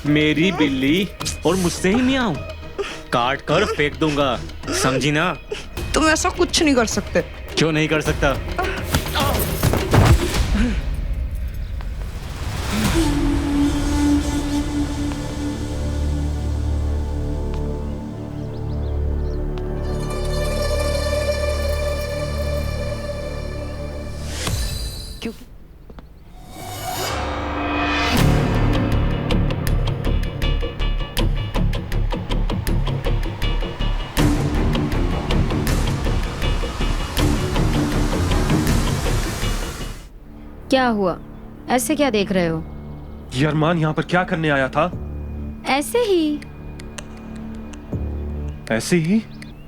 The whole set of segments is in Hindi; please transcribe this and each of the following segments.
मेरी बिल्ली और मुझसे ही मियाऊं, काट कर फेंक दूंगा, समझी ना? तुम ऐसा कुछ नहीं कर सकते। क्यों नहीं कर सकता? क्या हुआ? ऐसे क्या देख रहे हो? ये अरमान यहाँ पर क्या करने आया था? ऐसे ही। ऐसे ही?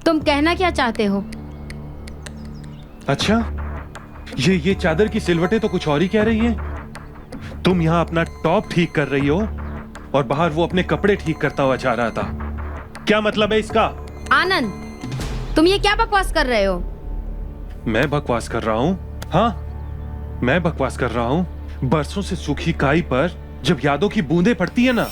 तुम कहना क्या चाहते हो? अच्छा, ये चादर की सिलवटें तो कुछ और ही कह रही हैं। तुम यहाँ अपना टॉप ठीक कर रही हो और बाहर वो अपने कपड़े ठीक करता हुआ जा रहा था। क्या मतलब है इसका? आनंद, तुम ये क्या बकवास कर रहे हो? मैं बकवास कर रहा हूँ? हाँ, मैं बकवास कर रहा हूँ। बरसों से सूखी काई पर जब यादों की बूंदें पड़ती है ना,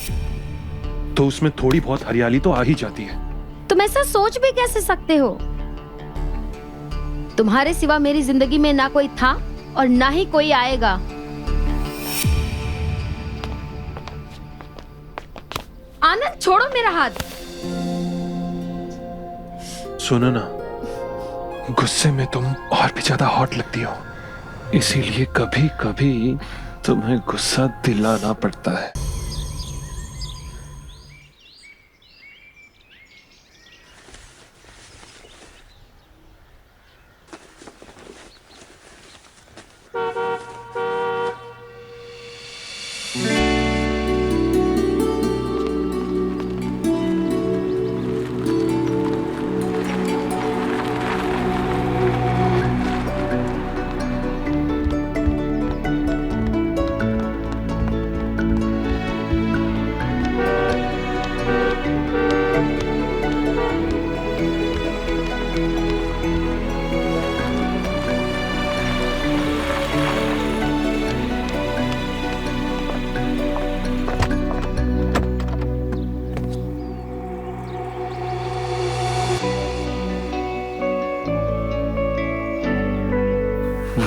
तो उसमें थोड़ी बहुत हरियाली तो आ ही जाती है। तुम ऐसा सोच भी कैसे सकते हो? तुम्हारे सिवा मेरी जिंदगी में ना कोई था और ना ही कोई आएगा। आनंद, छोड़ो मेरा हाथ। सुनो ना, गुस्से में तुम और भी ज्यादा हॉट लगती हो, इसीलिए कभी कभी तुम्हें गुस्सा दिलाना पड़ता है।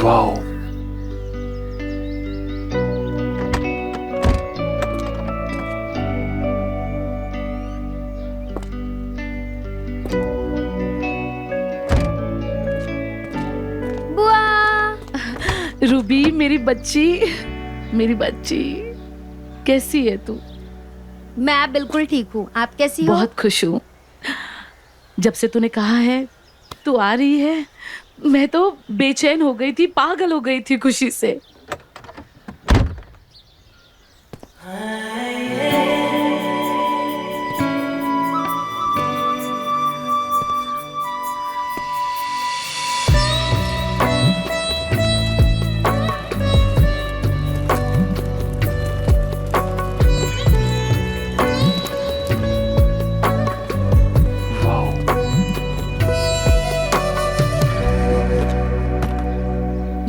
वाओ, बुआ, रूबी, मेरी बच्ची, मेरी बच्ची, कैसी है तू? मैं बिल्कुल ठीक हूँ। आप कैसी हो? बहुत खुश हूँ। जब से तूने कहा है तू आ रही है, मैं तो बेचैन हो गई थी, पागल हो गई थी खुशी से।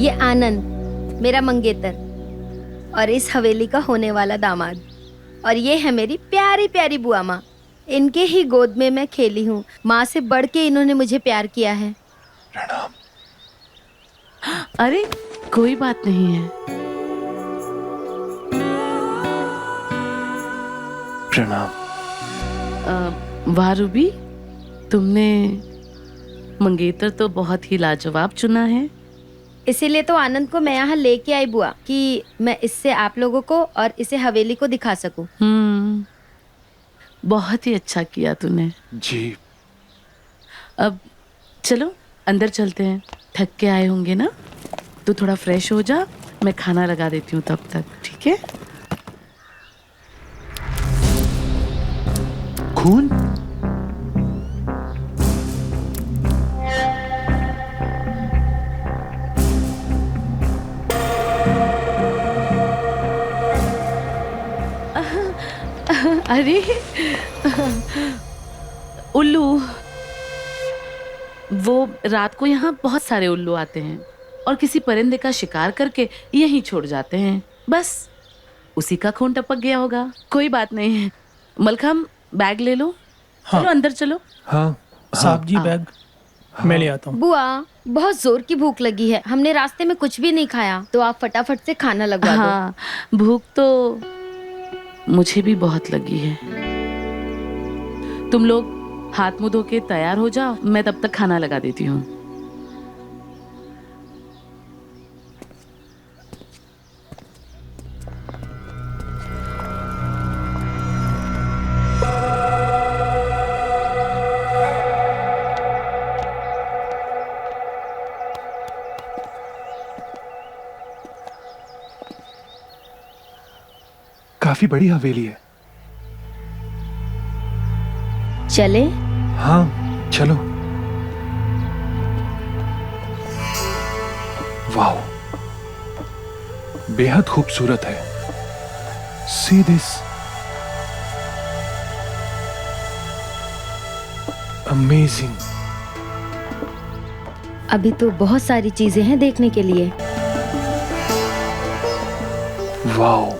ये आनंद मेरा मंगेतर और इस हवेली का होने वाला दामाद, और ये है मेरी प्यारी प्यारी बुआ माँ। इनके ही गोद में मैं खेली हूँ। माँ से बढ़ के इन्होंने मुझे प्यार किया है। प्रणाम। अरे कोई बात नहीं है। प्रणाम। वाह रूबी, तुमने मंगेतर तो बहुत ही लाजवाब चुना है। इसीलिए तो आनंद को मैं यहाँ लेके आई बुआ, कि मैं इससे आप लोगों को और इसे हवेली को दिखा सकूं। बहुत ही अच्छा किया तूने। जी। अब चलो अंदर चलते हैं, थक के आए होंगे ना। तू थोड़ा फ्रेश हो जा, मैं खाना लगा देती हूँ तब तक, ठीक है? खून? अरे उल्लू, वो रात को यहाँ बहुत सारे उल्लू आते हैं और किसी परिंदे का शिकार करके यहीं छोड़ जाते हैं। बस उसी का खून टपक गया होगा। कोई बात नहीं है। मलखम बैग ले लो। हाँ। चलो अंदर चलो। हाँ साहब जी बैग मैं ले आता हूँ। बुआ बहुत जोर की भूख लगी है, हमने रास्ते में कुछ भी नहीं खाया, तो आप फटाफट से खाना लगवा दो। हाँ, भूख तो मुझे भी बहुत लगी है। तुम लोग हाथ मुंह धो के तैयार हो जाओ, मैं तब तक खाना लगा देती हूँ। काफी बड़ी हवेली है। चले? हाँ चलो। वाह, बेहद खूबसूरत है। See this, amazing. अभी तो बहुत सारी चीजें हैं देखने के लिए। Wow,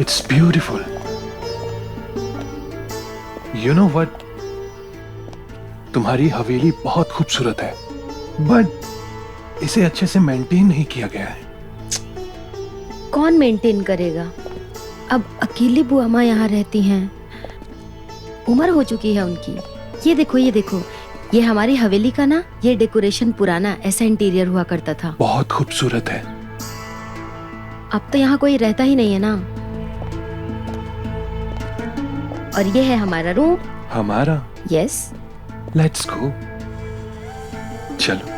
it's beautiful. You know what, तुम्हारी हवेली बहुत खूबसूरत है, बट इसे अच्छे से मेंटेन नहीं किया गया है। कौन मेंटेन करेगा? अब अकेली बुआ माँ यहाँ रहती हैं, उम्र हो चुकी है उनकी। ये देखो, ये देखो, ये हमारी हवेली का ना, ये डेकोरेशन पुराना ऐसा इंटीरियर हुआ करता था। बहुत खूबसूरत है। अब तो यहाँ कोई रहता ही नहीं है ना। और ये है हमारा रूम। हमारा? यस। Let's go. चलो।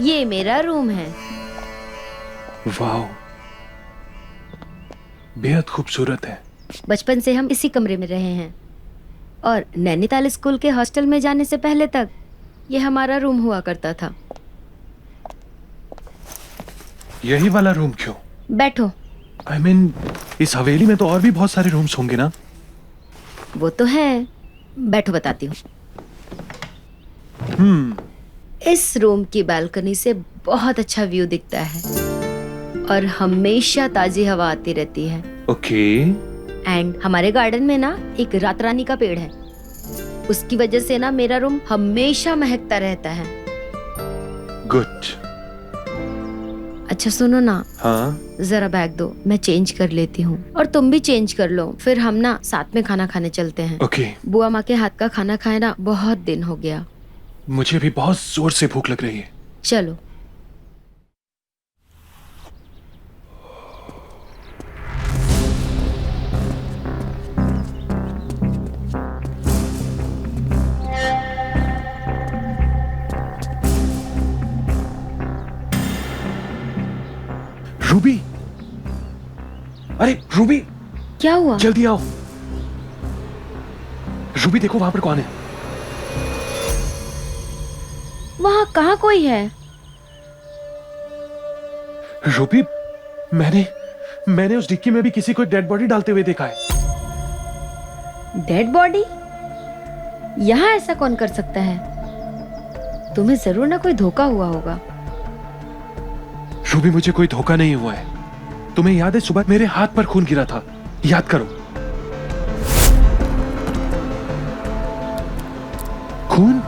ये मेरा रूम है। वाओ, बेहद खूबसूरत है। बचपन से हम इसी कमरे में रहे हैं, और नैनीताल स्कूल के हॉस्टल में जाने से पहले तक ये हमारा रूम हुआ करता था। यही वाला रूम क्यों? बैठो। I mean, इस हवेली में तो और भी बहुत सारे रूम्स होंगे ना? वो तो है, बैठो बताती हूँ। इस रूम की बालकनी से बहुत अच्छा व्यू दिखता है, और हमेशा ताजी हवा आती रहती है। ओके। एंड हमारे गार्डन में ना एक रात रानी का पेड़ है, उसकी वजह से ना मेरा रूम हमेशा महकता रहता है। गुड। अच्छा सुनो ना, हाँ? जरा बैग दो, मैं चेंज कर लेती हूँ, और तुम भी चेंज कर लो, फिर हम ना साथ में खाना खाने चलते हैं। ओके। बुआ माँ के हाथ का खाना खाए ना बहुत दिन हो गया। मुझे भी बहुत जोर से भूख लग रही है। चलो। रूबी, अरे रूबी, क्या हुआ? जल्दी आओ। रूबी देखो वहां पर कौन है। वहाँ कहाँ कोई है? रूबी, मैंने उस डिक्की में भी किसी को डेड बॉडी डालते हुए देखा है। Dead body? यहाँ ऐसा कौन कर सकता है? तुम्हें जरूर ना कोई धोखा हुआ होगा। रूबी, मुझे कोई धोखा नहीं हुआ है। तुम्हें याद है सुबह मेरे हाथ पर खून गिरा था? याद करो। खून?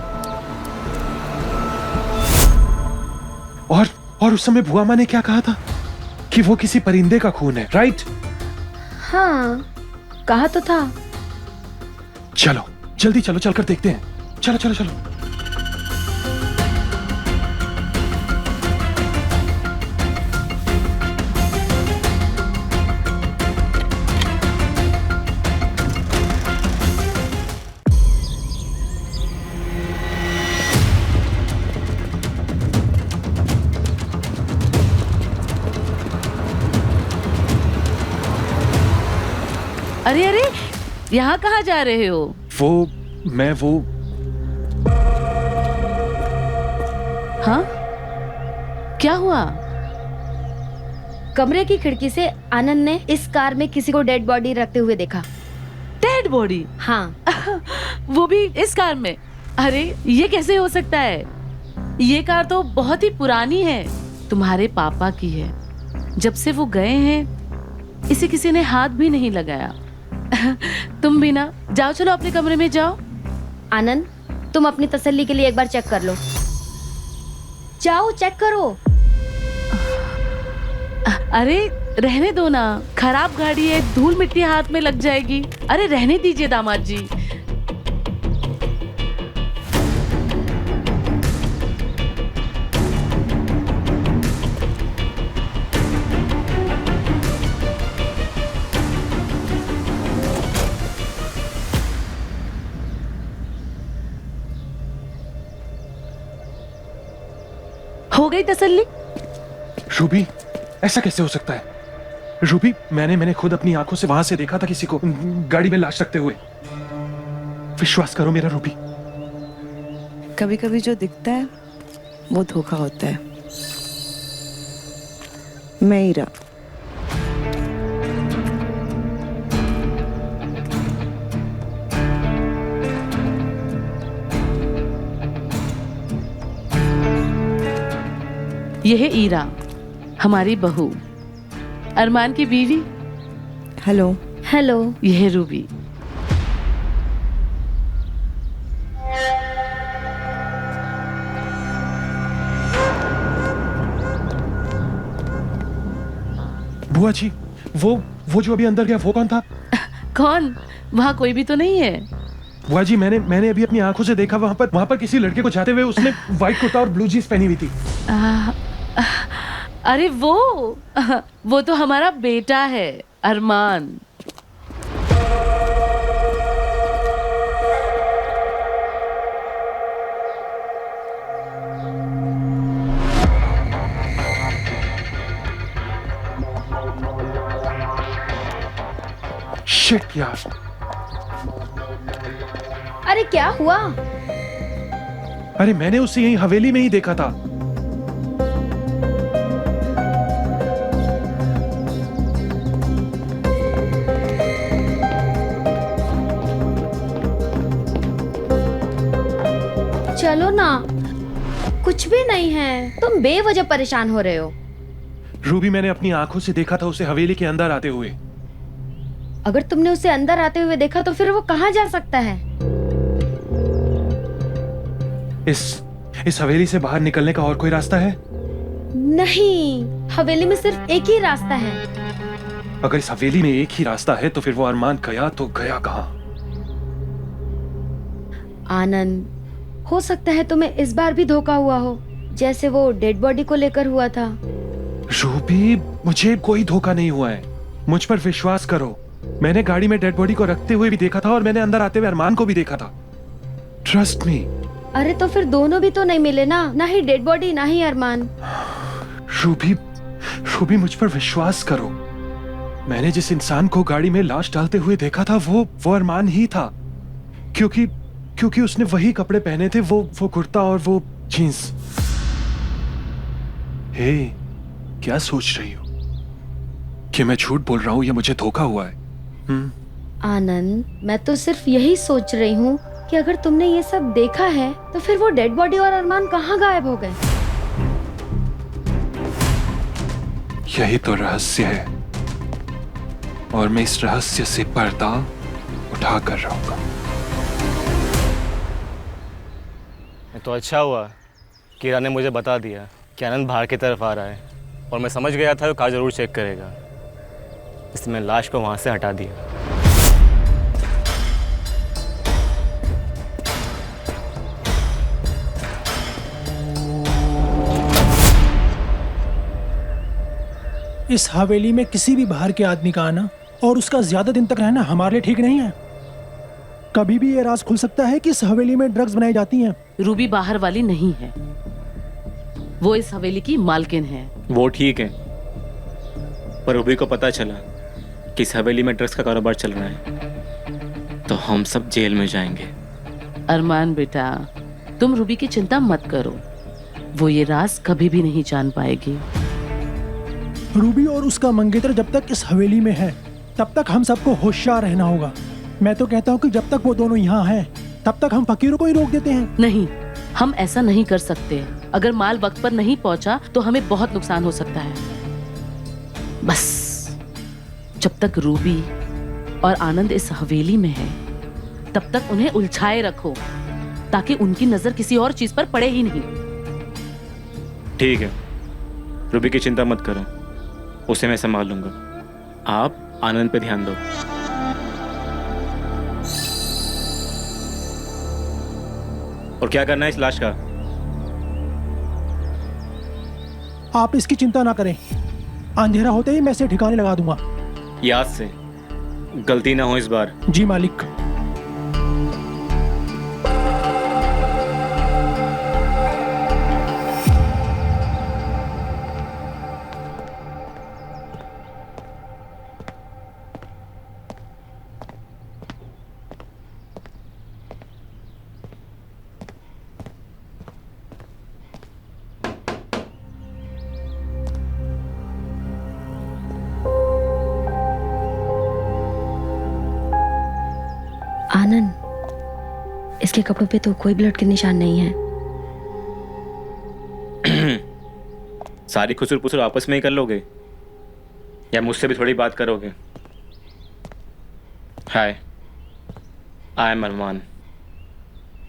और उस समय बुआ माँ ने क्या कहा था कि वो किसी परिंदे का खून है, राइट? हाँ, कहा तो था। चलो जल्दी चलो, चलकर देखते हैं। चलो चलो चलो। अरे अरे, यहाँ कहाँ जा रहे हो? मैं हाँ, क्या हुआ? कमरे की खिड़की से आनंद ने इस कार में किसी को डेड बॉडी रखते हुए देखा। Dead body? हाँ। वो भी इस कार में? अरे ये कैसे हो सकता है? ये कार तो बहुत ही पुरानी है, तुम्हारे पापा की है। जब से वो गए हैं इसे किसी ने हाथ भी नहीं लगाया। तुम भी ना जाओ, चलो अपने कमरे में जाओ। आनंद, तुम अपनी तसल्ली के लिए एक बार चेक कर लो। जाओ चेक करो। अरे रहने दो ना, खराब गाड़ी है, धूल मिट्टी हाथ में लग जाएगी। अरे रहने दीजिए दामाद जी। हो गई तसल्ली? रूबी, ऐसा कैसे हो सकता है? रूबी, मैंने खुद अपनी आंखों से वहां से देखा था किसी को गाड़ी में लाश रखते हुए। विश्वास करो मेरा रूबी। कभी कभी जो दिखता है वो धोखा होता है। मैं ईरा। यह है ईरा, हमारी बहू, अरमान की बीवी। हेलो। हेलो। यह है रूबी। बुआ जी, वो जो अभी अंदर गया वो कौन था? कौन? वहाँ कोई भी तो नहीं है। बुआ जी, मैंने अभी अपनी आंखों से देखा, वहां पर किसी लड़के को जाते हुए, उसने व्हाइट कुर्ता और ब्लू जींस पहनी हुई थी। अरे वो तो हमारा बेटा है, अरमान। शिट यार। अरे क्या हुआ? अरे मैंने उसे यहीं हवेली में ही देखा था। चलो ना, कुछ भी नहीं है, तुम बेवजह परेशान हो रहे हो। रूबी, मैंने अपनी आंखों से देखा था उसे हवेली के अंदर आते हुए। अगर तुमने उसे अंदर आते हुए देखा तो फिर वो कहाँ जा सकता है? इस हवेली से बाहर निकलने का और कोई रास्ता है? नहीं, हवेली में सिर्फ एक ही रास्ता है। अगर इस हवेली में एक ही रास्ता है तो फिर वो अरमान गया तो गया कहाँ? आनंद, हो सकता है तुम्हें इस बार भी धोखा हुआ हो, जैसे वो डेड बॉडी को लेकर हुआ था। रूबी, मुझे कोई धोखा नहीं हुआ है, मुझ पर विश्वास करो। मैंने गाड़ी में डेड बॉडी को रखते हुए भी देखा था और मैंने अंदर आते हुए अरमान को भी देखा था। Trust me. अरे तो फिर दोनों भी तो नहीं मिले ना ही डेड बॉडी ना ही अरमान। रूबी, मुझ पर विश्वास करो। मैंने जिस इंसान को गाड़ी में लाश डालते हुए देखा था वो अरमान ही था, क्योंकि उसने वही कपड़े पहने थे, वो कुर्ता और वो जीन्स। हे, क्या सोच रही हो कि मैं झूठ बोल रहा हूं या मुझे धोखा हुआ है? आनंद, मैं तो सिर्फ यही सोच रही हूँ कि अगर तुमने ये सब देखा है तो फिर वो डेड बॉडी और अरमान कहाँ गायब हो गए? यही तो रहस्य है और मैं इस रहस्य से पर्दा उठा कर रहूंगा। तो अच्छा हुआ कि ईरा ने मुझे बता दिया कि आनंद बाहर की तरफ आ रहा है, और मैं समझ गया था वो कार जरूर चेक करेगा, इसलिए मैं लाश को वहां से हटा दिया। इस हवेली में किसी भी बाहर के आदमी का आना और उसका ज्यादा दिन तक रहना हमारे लिए ठीक नहीं है। कभी भी ये राज खुल सकता है कि इस हवेली में ड्रग्स बनाई जाती हैं। रूबी बाहर वाली नहीं है, वो इस हवेली की मालकिन है। वो ठीक है, पर रूबी को पता चला कि इस हवेली में ड्रग्स का कारोबार चल रहा है तो हम सब जेल में जाएंगे। अरमान बेटा, तुम रूबी की चिंता मत करो, वो ये राज कभी भी नहीं जान पाएगी। रूबी और उसका मंगेतर जब तक इस हवेली में है तब तक हम सबको होशियार रहना होगा। मैं तो कहता हूँ कि जब तक वो दोनों यहाँ हैं तब तक हम फकीरों को ही रोक देते हैं। नहीं, हम ऐसा नहीं कर सकते। अगर माल वक्त पर नहीं पहुंचा तो हमें बहुत नुकसान हो सकता है। बस जब तक रूबी और आनंद इस हवेली में है तब तक उन्हें उलझाए रखो, ताकि उनकी नजर किसी और चीज पर पड़े ही नहीं। ठीक है, रूबी की चिंता मत करो, उसे मैं संभाल लूंगा। आप आनंद पे ध्यान दो। और क्या करना है इस लाश का? आप इसकी चिंता ना करें, अंधेरा होते ही मैं इसे ठिकाने लगा दूंगा। याद से गलती ना हो इस बार। जी मालिक। आनंद, इसके कपड़ों पे तो कोई ब्लड के निशान नहीं है। सारी खुसर पुसर आपस में ही कर लोगे या मुझसे भी थोड़ी बात करोगे? हाय, आई एम अरमान।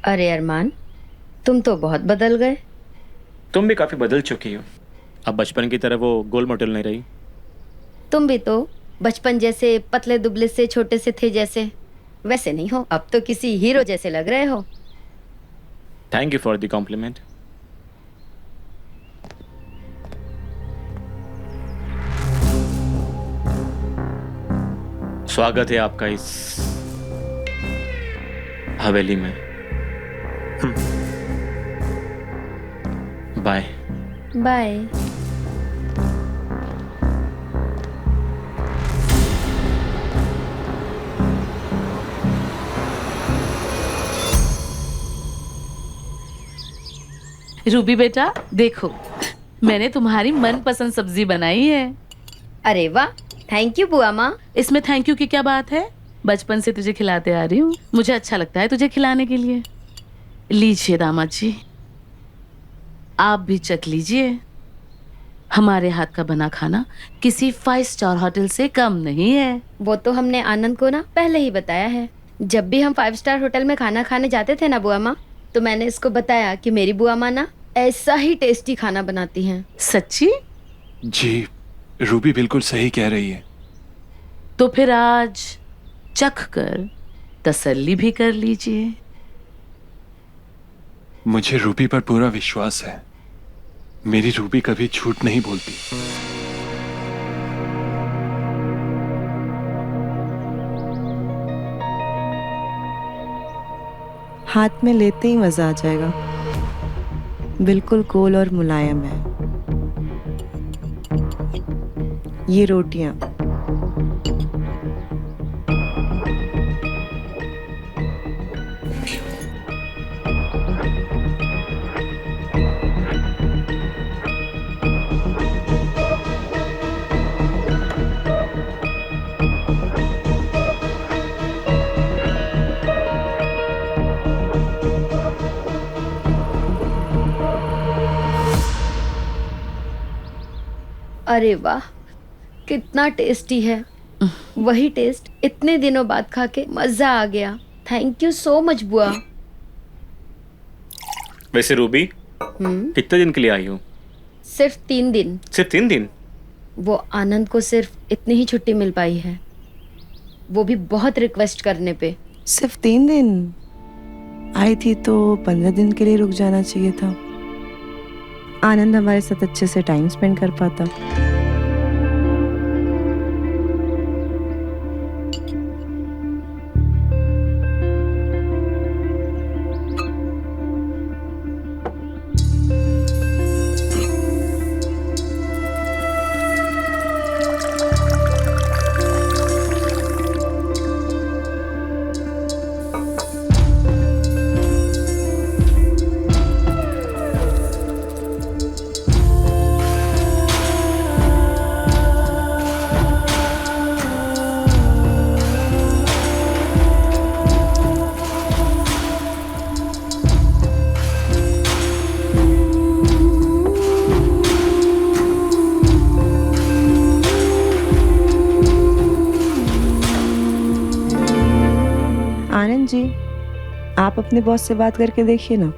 अरे अरमान, तुम तो बहुत बदल गए। तुम भी काफी बदल चुकी हो, अब बचपन की तरह वो गोल मोटल नहीं रही। तुम भी तो बचपन जैसे पतले दुबले से छोटे से थे जैसे वैसे नहीं हो, अब तो किसी हीरो जैसे लग रहे हो। Thank you for the compliment. स्वागत है आपका इस हवेली में। बाय। बाय। रूबी बेटा, देखो मैंने तुम्हारी मनपसंद सब्जी बनाई है। अरे वाह, थैंक यू बुआ माँ। इसमें थैंक यू की क्या बात है? बचपन से तुझे खिलाते आ रही हूँ, मुझे अच्छा लगता है तुझे खिलाने के लिए। लीजिए दामाद जी, आप भी चख लीजिए। हमारे हाथ का बना खाना किसी 5 स्टार होटल से कम नहीं है। वो तो हमने आनंद को ना पहले ही बताया है। जब भी हम 5 स्टार होटल में खाना खाने जाते थे ना बुआ माँ, तो मैंने इसको बताया कि मेरी बुआ माँ ना ऐसा ही टेस्टी खाना बनाती हैं। सच्ची? जी, रूबी बिल्कुल सही कह रही है। तो फिर आज चख कर तसल्ली भी कर लीजिए। मुझे रूबी पर पूरा विश्वास है। मेरी रूबी कभी झूठ नहीं बोलती। हाथ में लेते ही मजा आ जाएगा, बिल्कुल गोल और मुलायम है। ये रोटियां अरे वाह, कितना टेस्टी है। वही टेस्ट इतने दिनों बाद खा के मजा आ गया। थैंक यू सो मच बुआ। वैसे रूबी, कितने दिन के लिए आई हो? सिर्फ 3 दिन। सिर्फ 3 दिन? वो आनंद को सिर्फ इतनी ही छुट्टी मिल पाई है, वो भी बहुत रिक्वेस्ट करने पे। सिर्फ 3 दिन? आई थी तो 15 दिन के लिए रुक जाना चाहिए था। आनंद हमारे साथ अच्छे से टाइम स्पेंड कर पाता। जी, आप अपने बॉस से बात करके देखिए ना,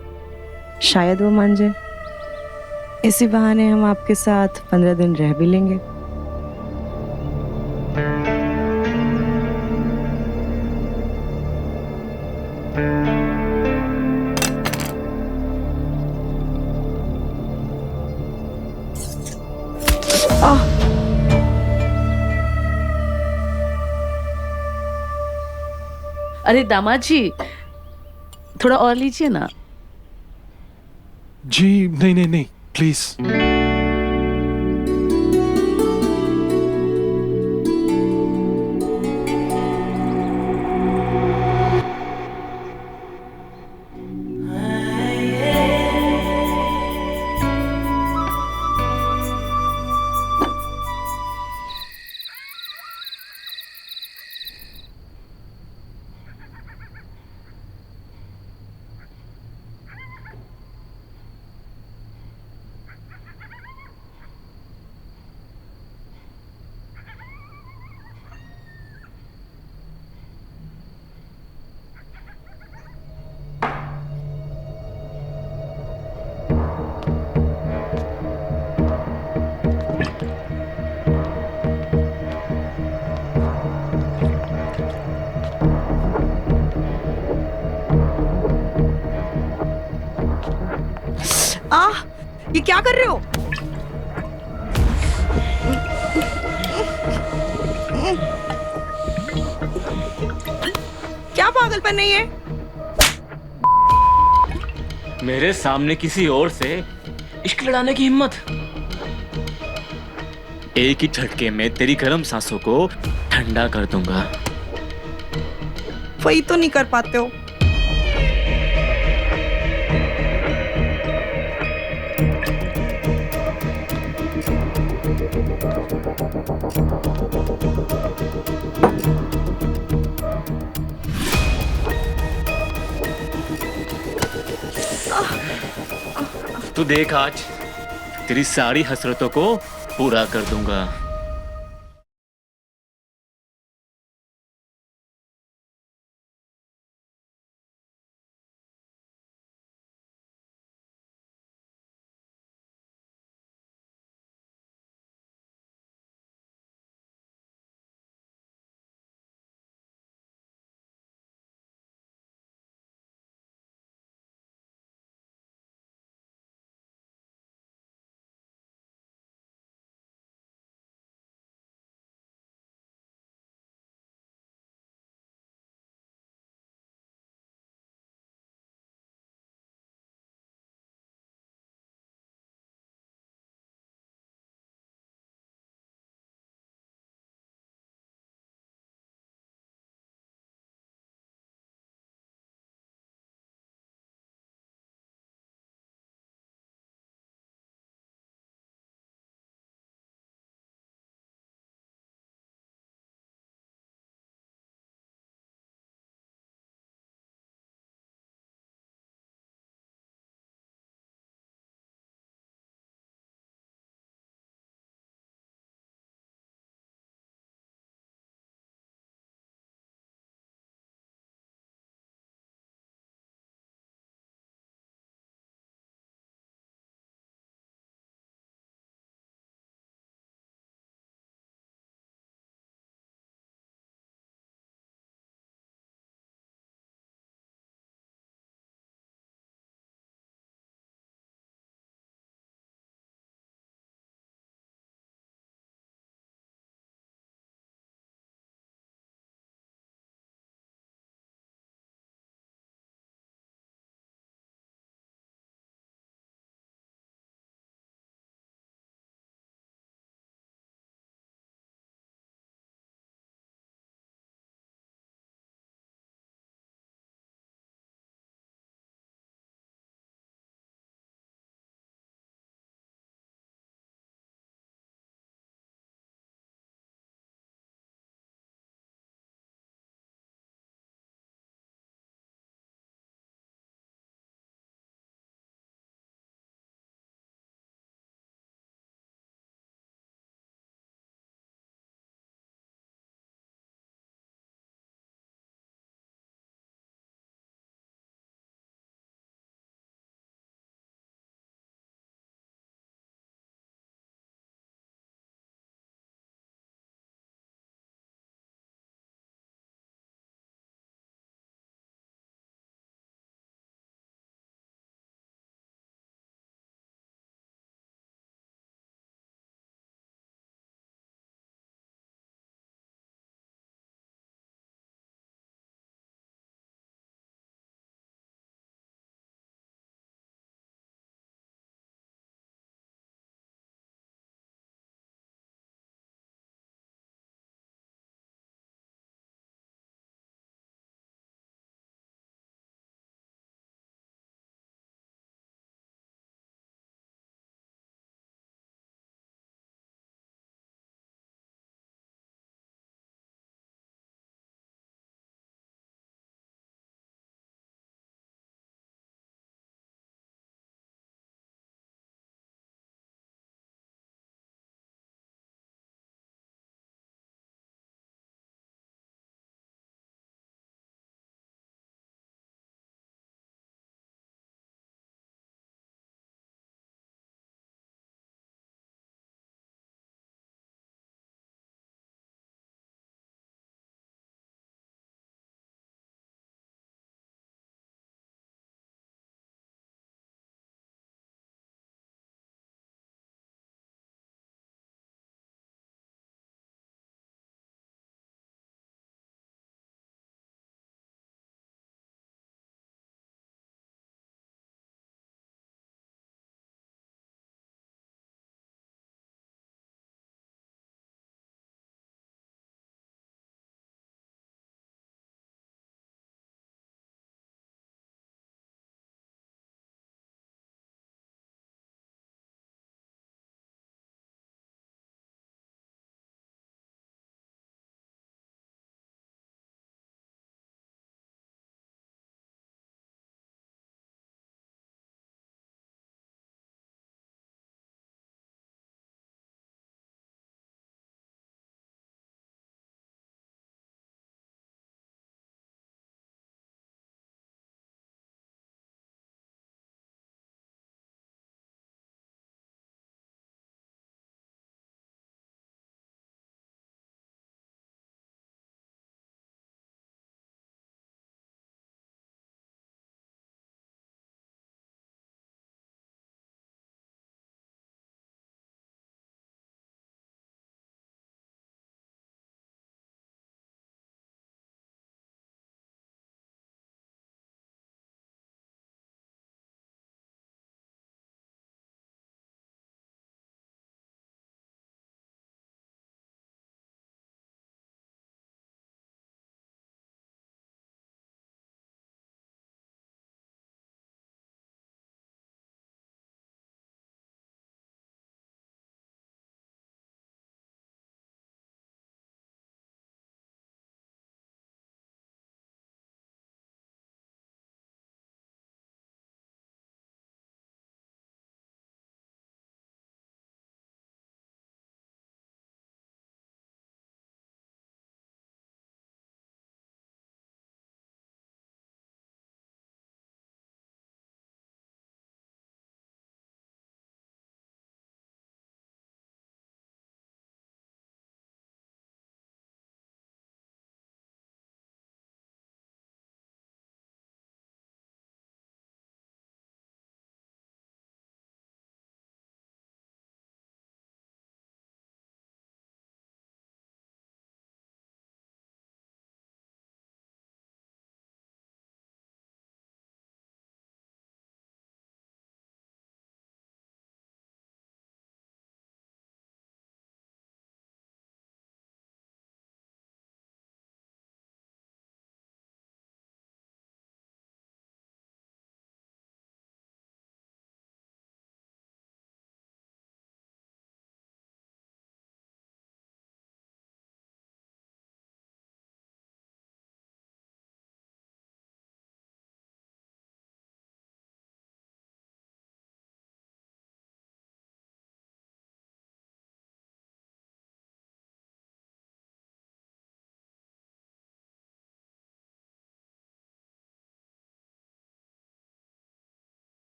शायद वो मान जाए। इसी बहाने हम आपके साथ 15 दिन रह भी लेंगे। आह! अरे दामाद जी, थोड़ा और लीजिए ना। जी नहीं नहीं नहीं, प्लीज। आह! ये क्या कर रहे हो? क्या पागलपन है ये? मेरे सामने किसी और से इश्क लड़ाने की हिम्मत। एक ही झटके में तेरी गर्म सांसों को ठंडा कर दूंगा। वही तो नहीं कर पाते हो। तू देख आज तेरी सारी हसरतों को पूरा कर दूंगा।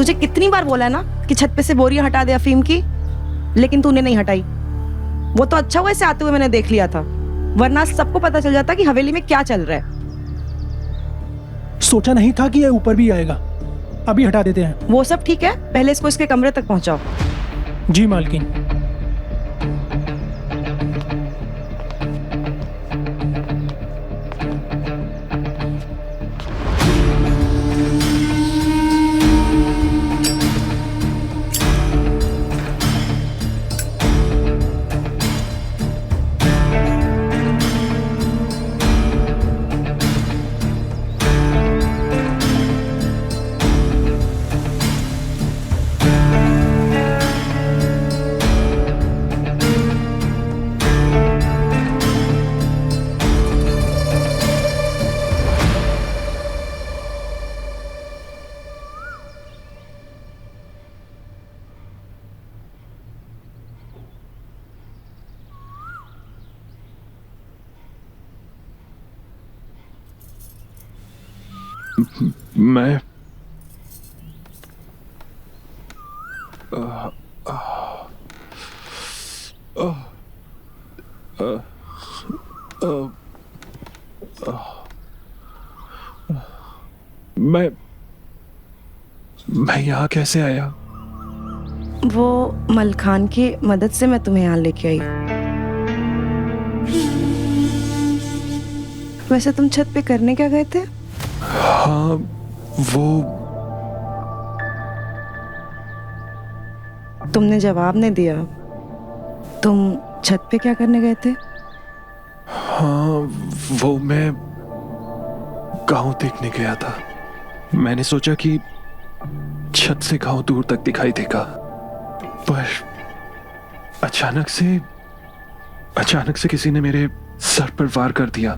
तुझे कितनी बार बोला है ना कि छत पे से बोरियां हटा दे अफीम की, लेकिन तूने नहीं हटाई। वो तो अच्छा हुआ इसे आते हुए मैंने देख लिया था, वरना सबको पता चल जाता कि हवेली में क्या चल रहा है। सोचा नहीं था कि ये ऊपर भी आएगा। अभी हटा देते हैं। वो सब ठीक है, पहले इसको इसके कमरे तक पहुंचाओ। जी मालकिन। मैं मैं यहाँ कैसे आया? वो मलखान की मदद से मैं तुम्हें यहाँ लेके आई। वैसे तुम छत पे करने क्या गए थे? हाँ, वो तुमने जवाब नहीं दिया। तुम छत पे क्या करने गए थे? हाँ, वो मैं गांव देखने गया था। मैंने सोचा कि छत से गांव दूर तक दिखाई देगा, पर अचानक से किसी ने मेरे सर पर वार कर दिया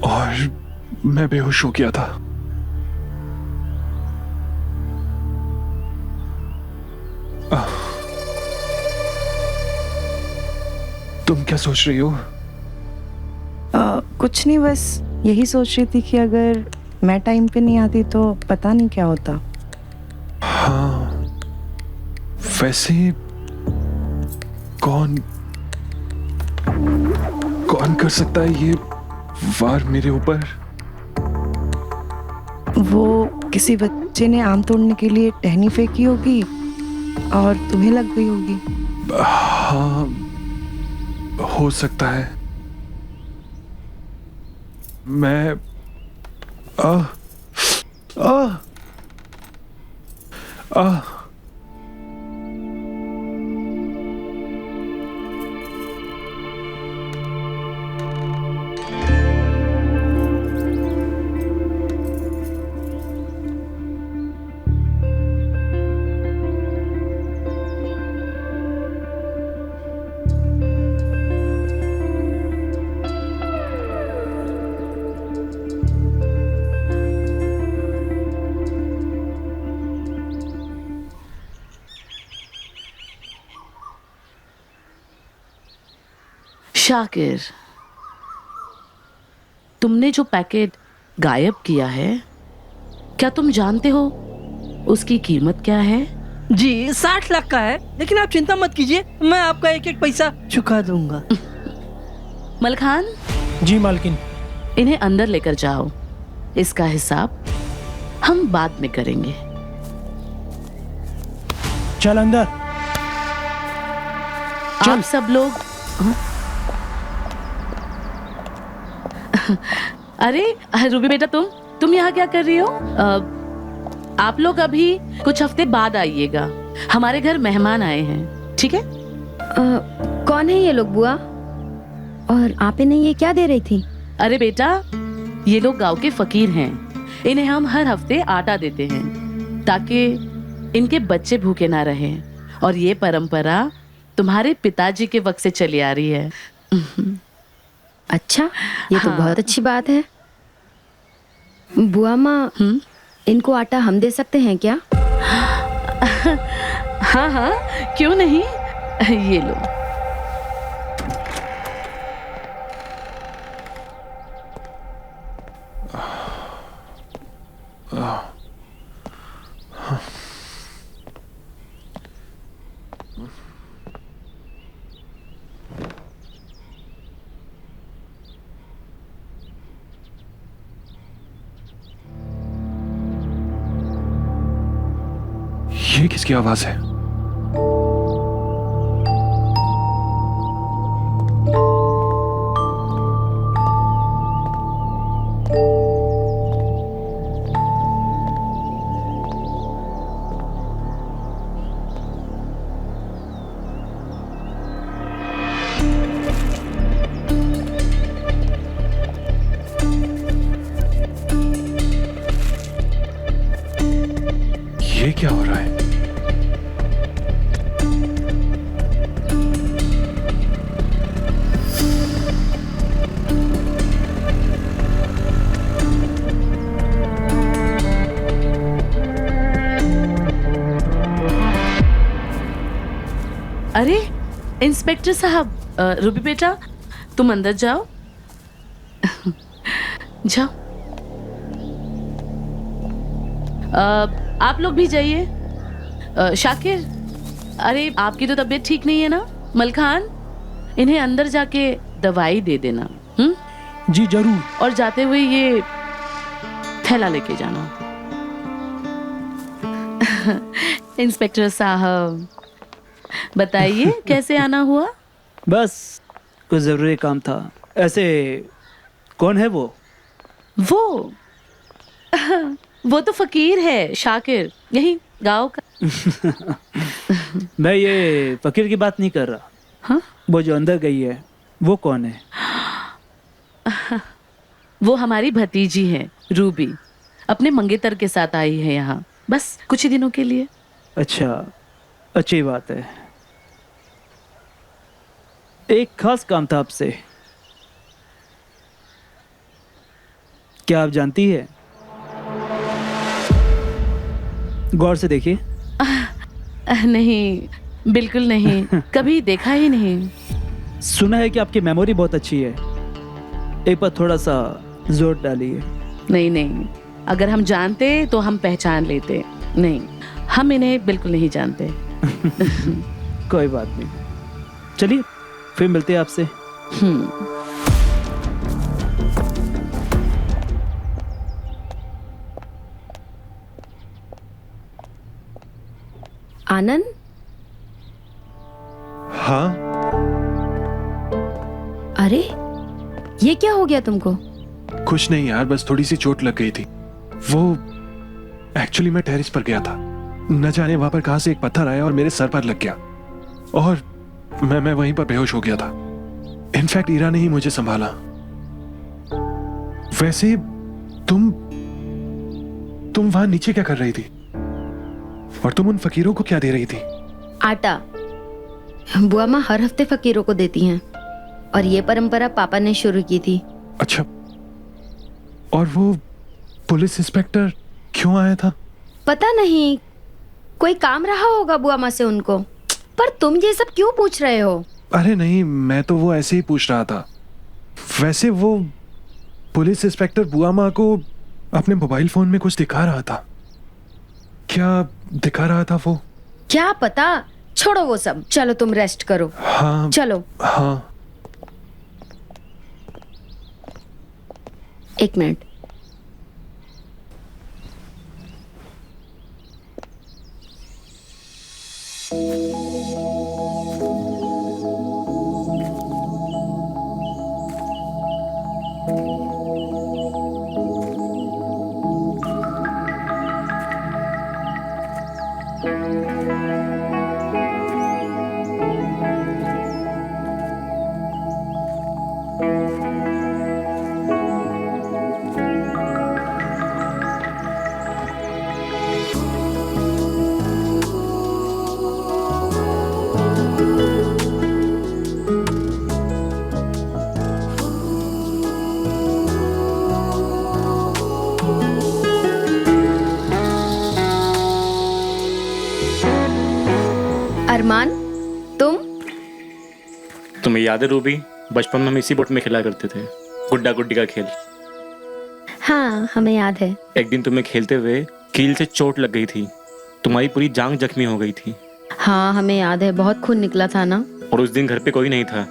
और मैं बेहोश हो गया था। तुम क्या सोच रही हो? कुछ नहीं, बस यही सोच रही थी कि अगर मैं टाइम पे नहीं आती तो पता नहीं क्या होता। हाँ, वैसे कौन कर सकता है ये वार मेरे ऊपर? वो किसी बच्चे ने आम तोड़ने के लिए टहनी फेंकी होगी और तुम्हें लग गई होगी। हाँ, हो सकता है। मैं शाकिर, तुमने जो पैकेट गायब किया है, क्या तुम जानते हो उसकी कीमत क्या है? जी 60 लाख का है, लेकिन आप चिंता मत कीजिए, मैं आपका एक एक पैसा चुका दूंगा। मलखान, जी मालकिन। इन्हें अंदर लेकर जाओ, इसका हिसाब हम बाद में करेंगे। चल अंदर। आप सब लोग अरे रूबी बेटा, तुम यहाँ क्या कर रही हो? आप लोग अभी कुछ हफ्ते बाद आइएगा, हमारे घर मेहमान आए हैं, ठीक है? कौन है ये लोग बुआ? और आप इन्हें ये क्या दे रही थी? अरे बेटा, ये लोग गांव के फकीर हैं। इन्हें हम हर हफ्ते आटा देते हैं ताकि इनके बच्चे भूखे ना रहें, और ये परंपरा तुम्हारे पिताजी के वक्त से चली आ रही है। अच्छा, ये तो हाँ। बहुत अच्छी बात है। बुआ माँ, इनको आटा हम दे सकते हैं क्या? हाँ हाँ, क्यों नहीं, ये लो। हाँ। ये किसकी आवाज है? ये क्या हो रहा है? अरे इंस्पेक्टर साहब, रूबी बेटा तुम अंदर जाओ। जाओ। आप लोग भी जाइए। शाकिर, अरे आपकी तो तबीयत ठीक नहीं है ना? मलखान, इन्हें अंदर जाके दवाई दे देना। जी जरूर। और जाते हुए ये थैला लेके जाना। इंस्पेक्टर साहब बताइए कैसे आना हुआ? बस कुछ जरूरी काम था। ऐसे कौन है वो? वो तो फकीर है, शाकिर, यही गांव का। मैं ये फकीर की बात नहीं कर रहा। हाँ? वो जो अंदर गई है वो कौन है? वो हमारी भतीजी है रूबी, अपने मंगेतर के साथ आई है यहाँ, बस कुछ ही दिनों के लिए। अच्छा, अच्छी बात है। एक खास काम था आपसे। क्या आप जानती है? गौर से देखिए। नहीं, बिल्कुल नहीं, कभी देखा ही नहीं। सुना है कि आपकी मेमोरी बहुत अच्छी है। एक बार थोड़ा सा जोर डालिए। नहीं नहीं, अगर हम जानते तो हम पहचान लेते। नहीं, हम इन्हें बिल्कुल नहीं जानते। कोई बात नहीं, चलिए फिर मिलते हैं आपसे। आनंद, हाँ? अरे ये क्या हो गया तुमको? कुछ नहीं यार, बस थोड़ी सी चोट लग गई थी। वो एक्चुअली मैं टेरेस पर गया था, न जाने वहां पर कहां से एक पत्थर आया और मेरे सर पर लग गया और मैं वहीं पर बेहोश हो गया था। इनफैक्ट ईरा ने ही मुझे संभाला। वैसे तुम वहां नीचे क्या कर रही थी? और तुम उन फकीरों को क्या दे रही थी? आटा। बुआ माँ हर हफ्ते फकीरों को देती हैं और ये परंपरा पापा ने शुरू की थी। अच्छा, और वो पुलिस इंस्पेक्टर क्यों आया था? पता नहीं, कोई काम रहा होगा बुआ माँ से उनको। पर तुम ये सब क्यों पूछ रहे हो? अरे नहीं, मैं तो वो ऐसे ही पूछ रहा था। वैसे वो पुलिस इंस्पेक्टर बुआ माँ को अपने मोबाइल फोन में कुछ दिखा रहा था। क्या दिखा रहा था वो? क्या पता, छोड़ो वो सब, चलो तुम रेस्ट करो। हाँ चलो। हाँ। एक मिनट। अरमान, तुम्हें याद है रूबी, बचपन में हम इसी बोट में खेला करते थे, गुड्डा गुड्डी का खेल। हाँ हमें याद है। एक दिन तुम्हें खेलते हुए कील से चोट लग गई थी, तुम्हारी पूरी जांघ जख्मी हो गई थी। हाँ हमें याद है, बहुत खून निकला था ना। और उस दिन घर पे कोई नहीं था,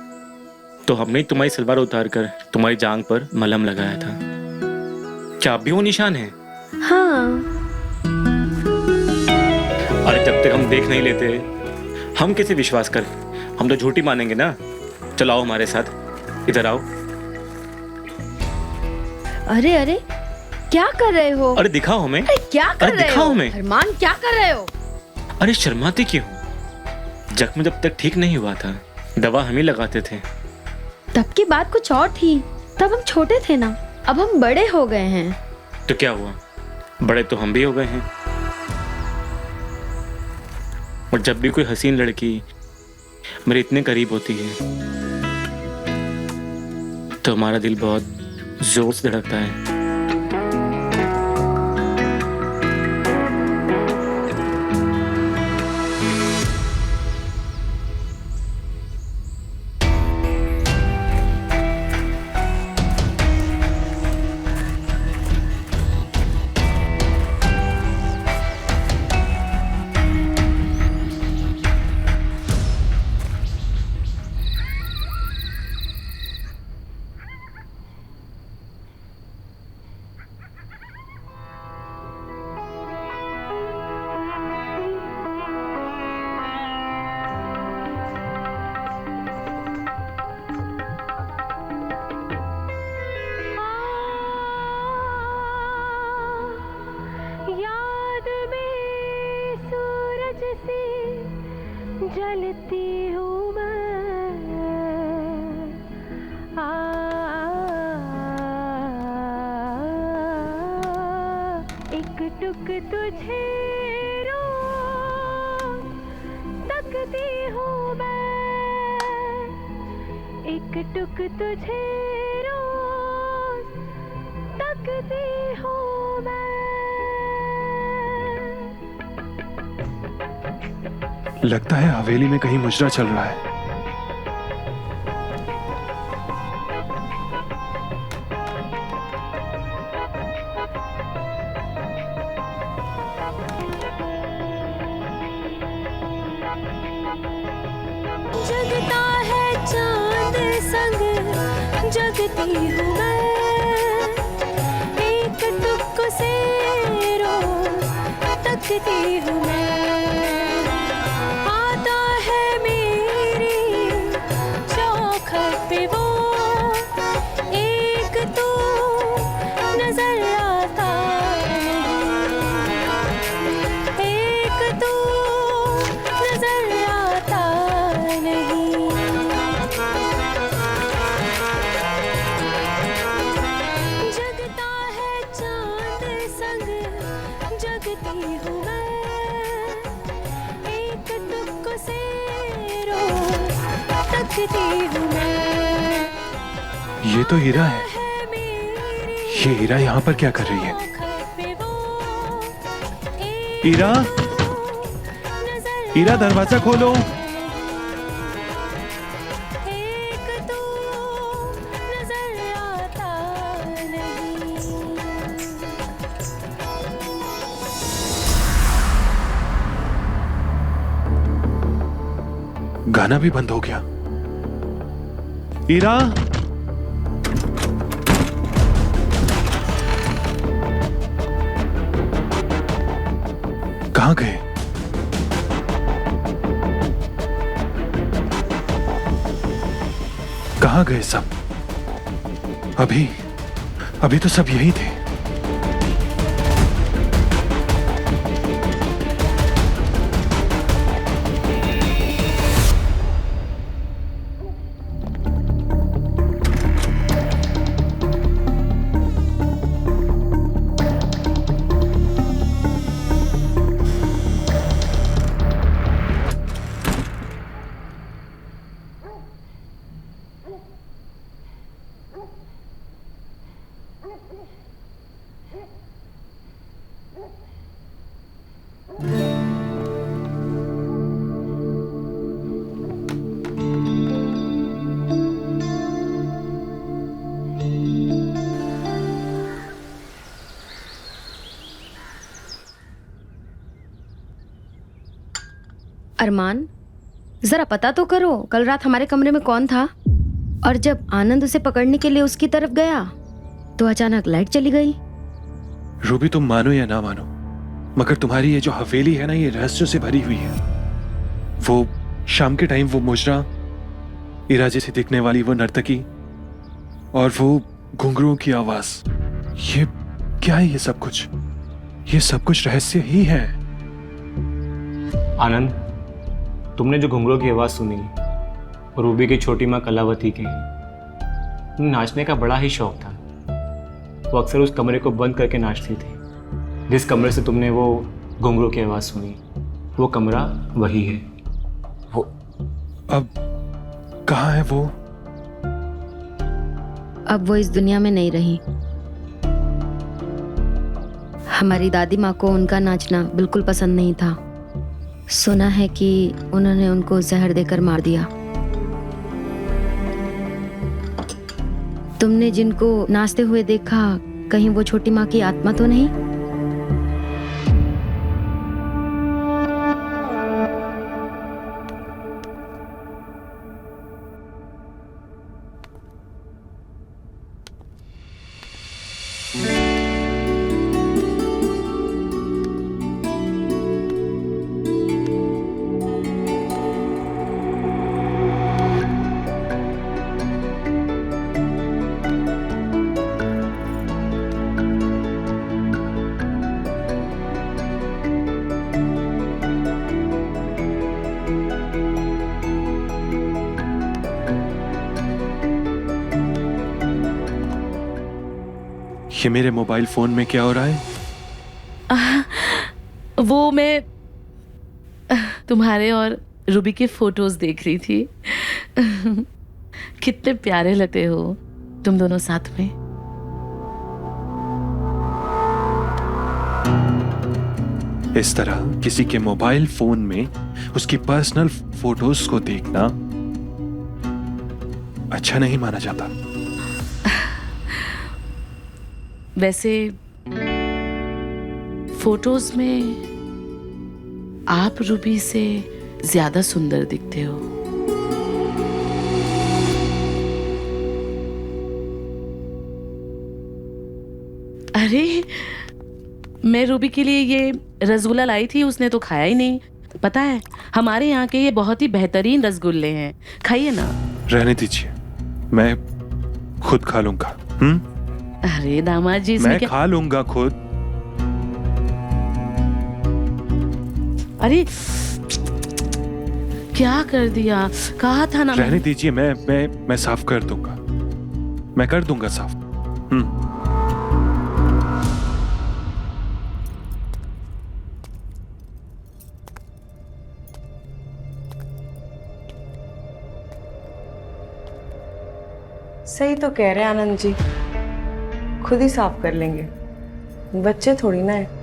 तो हमने तुम्हारी सलवार उतार कर तुम्हारी जांघ पर मलहम लगाया था। क्या अब भी वो निशान है? हाँ। अरे जब तक हम देख नहीं लेते हम कैसे विश्वास करें? हम तो झूठी मानेंगे ना। चलो आओ हमारे साथ, इधर आओ। अरे अरे क्या कर रहे हो? अरे दिखाओ हमें। अरे क्या कर अरे रहे दिखाओ हो? हमें। अरमान क्या कर रहे हो? अरे शर्माती क्यों? जख्म जब तक ठीक नहीं हुआ था दवा हम ही लगाते थे। तब की बात कुछ और थी, तब हम छोटे थे ना, अब हम बड़े हो गए हैं। तो क्या हुआ, बड़े तो हम भी हो गए हैं। और जब भी कोई हसीन लड़की मेरे इतने करीब होती है तो हमारा दिल बहुत जोर से धड़कता है। जलती हूँ मैं, एक टुक तुझे रोज तकती हूँ मैं, एक टुक तुझे रोज तकती हूँ मैं। लगता है हवेली में कहीं मुजरा चल रहा है। जगता है चांद संग जगती हूँ मैं, एक टुक से रोज तकती हूँ मैं। ये तो हीरा है। ये हीरा यहाँ पर क्या कर रही है? हीरा, हीरा दरवाजा खोलो। गाना भी बंद हो गया। हीरा, कहां गए? कहां गए सब? अभी तो सब यही थे। अरमान, जरा पता तो करो कल रात हमारे कमरे में कौन था? और जब आनंद उसे पकड़ने के लिए उसकी तरफ गया तो अचानक लाइट चली गई। रूबी, तुम मानो या ना मानो, मगर तुम्हारी ये जो हवेली है ना, ये रहस्यों से भरी हुई है। वो शाम के टाइम वो मुजरा, इरा जैसी दिखने वाली वो नर्तकी, और वो घुंघरुओं की आवाज, ये क्या है? ये सब कुछ रहस्य ही है। आनंद, तुमने जो घुंघरों की आवाज़ सुनी और रूबी की छोटी माँ कलावती की, नाचने का बड़ा ही शौक था। वो अक्सर उस कमरे को बंद करके नाचती थी जिस कमरे से तुमने वो घुंघरों की आवाज़ सुनी। वो कमरा वही है। वो अब कहाँ है वो? अब वो इस दुनिया में नहीं रही। हमारी दादी माँ को उनका नाचना बिल्कुल पसंद नहीं था। सुना है कि उन्होंने उनको जहर देकर मार दिया। तुमने जिनको नाचते हुए देखा, कहीं वो छोटी माँ की आत्मा तो नहीं? ये मेरे मोबाइल फोन में क्या हो रहा है? वो मैं तुम्हारे और रूबी के फोटोज देख रही थी। कितने प्यारे लगते हो तुम दोनों साथ में। इस तरह किसी के मोबाइल फोन में उसकी पर्सनल फोटोज को देखना अच्छा नहीं माना जाता। वैसे फोटोज में आप रूबी से ज्यादा सुंदर दिखते हो। अरे, मैं रूबी के लिए ये रसगुल्ला लाई थी, उसने तो खाया ही नहीं। पता है, हमारे यहाँ के ये बहुत ही बेहतरीन रसगुल्ले हैं, खाइए ना। रहने दीजिए, मैं खुद खा लूंगा। अरे दामाद जी, मैं खा लूंगा खुद। अरे क्या कर दिया, कहा था ना। रहने दीजिए, मैं साफ कर दूंगा, मैं कर दूंगा साफ। सही तो कह रहे हैं आनंद जी, खुद ही साफ कर लेंगे, बच्चे थोड़ी ना है।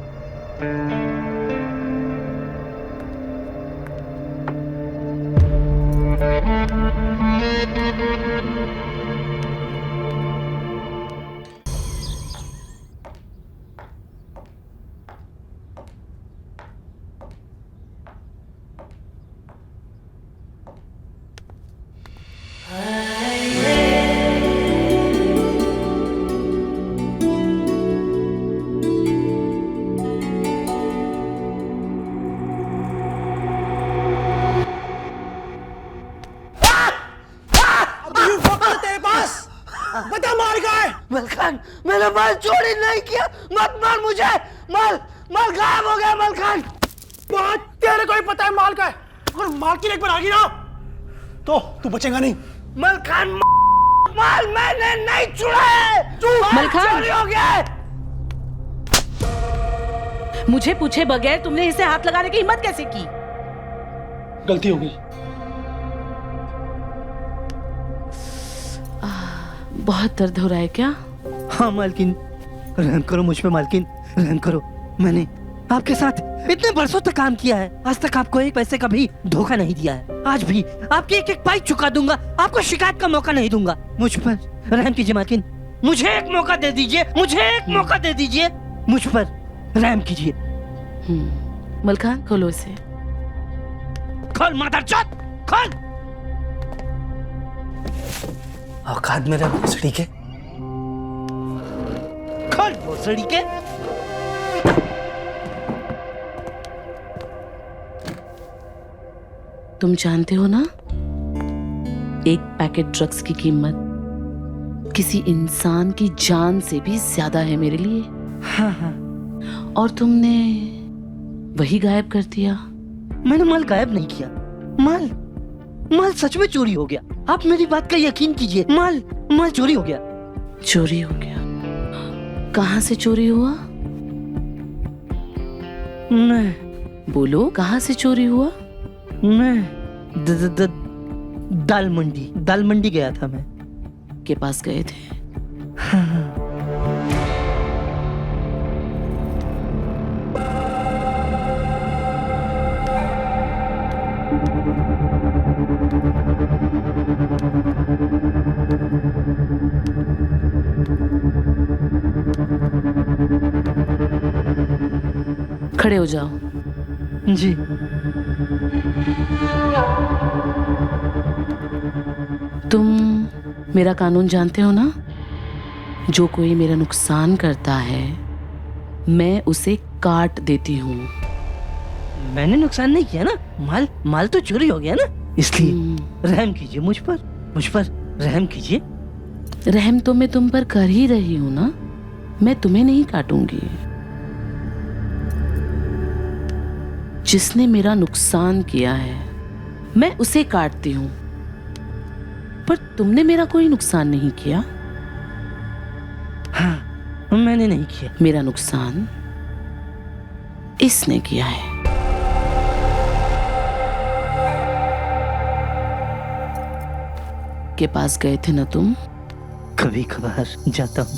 बता मार कहाँ है? मलखान, मैंने माल चोरी नहीं किया, मत मार मुझे। माल गायब हो गया। मलखान, बात तेरे को ही पता है माल का है, और मालकिन एक बार आ गई ना तो तू बचेगा नहीं। मलखान, माल मैंने नहीं चुरा है, मलखान, चोरी हो गया है। मुझे पूछे बगैर तुमने इसे हाथ लगाने की हिम्मत कैसे की? गलती हो गई। बहुत दर्द हो रहा है क्या? हाँ मालकिन, रहम करो मुझ पे मालकिन, रहम करो। मैंने आपके साथ इतने बरसों तक काम किया है, आज तक आपको एक पैसे का भी धोखा नहीं दिया है। आज भी आपकी एक एक पाई चुका दूंगा, आपको शिकायत का मौका नहीं दूंगा। मुझ पर रहम कीजिए मालकिन, मुझे एक मौका दे दीजिए, मुझे एक मौका दे दीजिए, मुझ पर रहम कीजिए। मलखान, खोलो इसे। खोल मादरचोद, खोल। औकात मेरे भोसड़ी के, खोल भोसड़ी के। तुम जानते हो ना, एक पैकेट ड्रग्स की कीमत किसी इंसान की जान से भी ज्यादा है मेरे लिए। हाँ हाँ। और तुमने वही गायब कर दिया। मैंने माल गायब नहीं किया। माल सच में चोरी हो गया। आप मेरी बात का यकीन कीजिए। माल चोरी हो गया। चोरी हो गया? कहाँ से चोरी हुआ? मैं बोलो, कहाँ से चोरी हुआ? दाल मंडी गया था मैं। के पास गए थे? खड़े हो जाओ। जी। तुम मेरा कानून जानते हो ना? जो कोई मेरा नुकसान करता है मैं उसे काट देती हूँ। मैंने नुकसान नहीं किया ना। माल तो चोरी हो गया ना, इसलिए रहम कीजिए मुझ पर रहम कीजिए। रहम तो मैं तुम पर कर ही रही हूँ ना, मैं तुम्हें नहीं काटूंगी। जिसने मेरा नुकसान किया है मैं उसे काटती हूँ, पर तुमने मेरा कोई नुकसान नहीं किया। हाँ, मैंने नहीं किया। मेरा नुकसान इसने किया है। के पास गए थे ना तुम? कभी कभार जाता हूँ।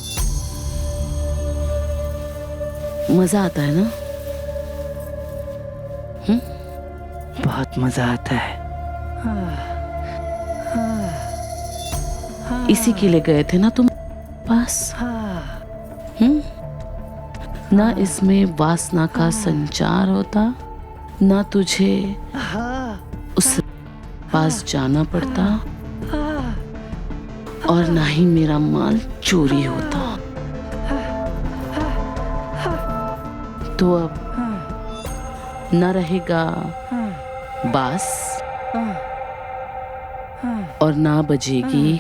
मजा आता है ना? बहुत मजा आता है। इसी के लिए गए थे ना तुम पास? ना इसमें वासना का संचार होता, ना तुझे उस पास जाना पड़ता, और ना ही मेरा माल चोरी होता। तो अब न रहेगा बास और ना बजेगी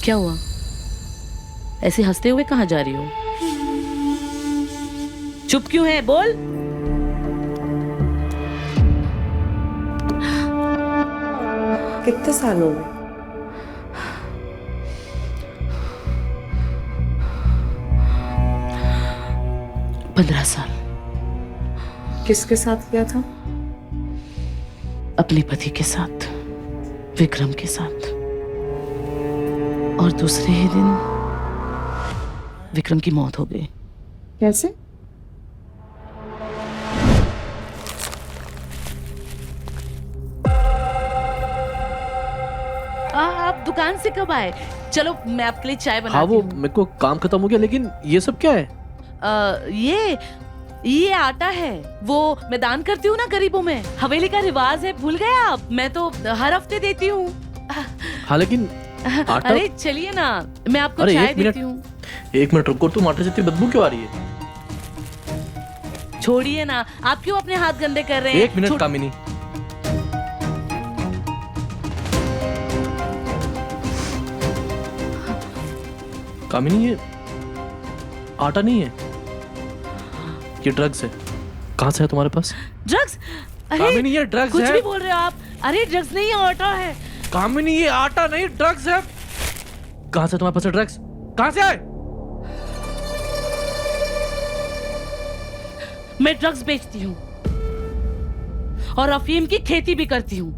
क्या हुआ? ऐसे हंसते हुए कहाँ जा रही हो? चुप क्यों है? बोल। कितने साल हो गए? पंद्रह साल। किसके साथ किया था? अपने पति के साथ, विक्रम के साथ। और दूसरे ही दिन विक्रम की मौत हो गई। कैसे? आप दुकान से कब आए? चलो मैं आपके लिए चाय बनाती हाँ, वो हूँ। मेरे को काम खत्म हो गया, लेकिन ये सब क्या है? ये ये आटा है, वो मैं दान करती हूँ ना गरीबों में। हवेली का रिवाज है, भूल गए आप? मैं तो हर हफ्ते देती हूँ। हाँ लेकिन आटा। अरे चलिए ना, मैं आपको अरे, चाय एक मिनट। देती हूँ। 1 मिनट रुको, तुम आटे से इतनी बदबू क्यों आ रही है? छोड़िए ना, आप क्यों अपने हाथ गंदे कर रहे हैं? 1 मिनट कामिनी। कामिनी, ये आटा नहीं है, ये ड्रग्स है। कहाँ से है तुम्हारे पास? ड्रग्स? कामिनी, ये ड्रग्स कुछ है। भी बोल रहे हो आप? अरे ड्रग्स नहीं है, आटा है। कामिनी, ये आटा नहीं ड्रग्स है। कहाँ से तुम्हारे पास ड्रग्स? कहाँ से आए? मैं ड्रग्स बेचती हूँ और अफीम की खेती भी करती हूँ।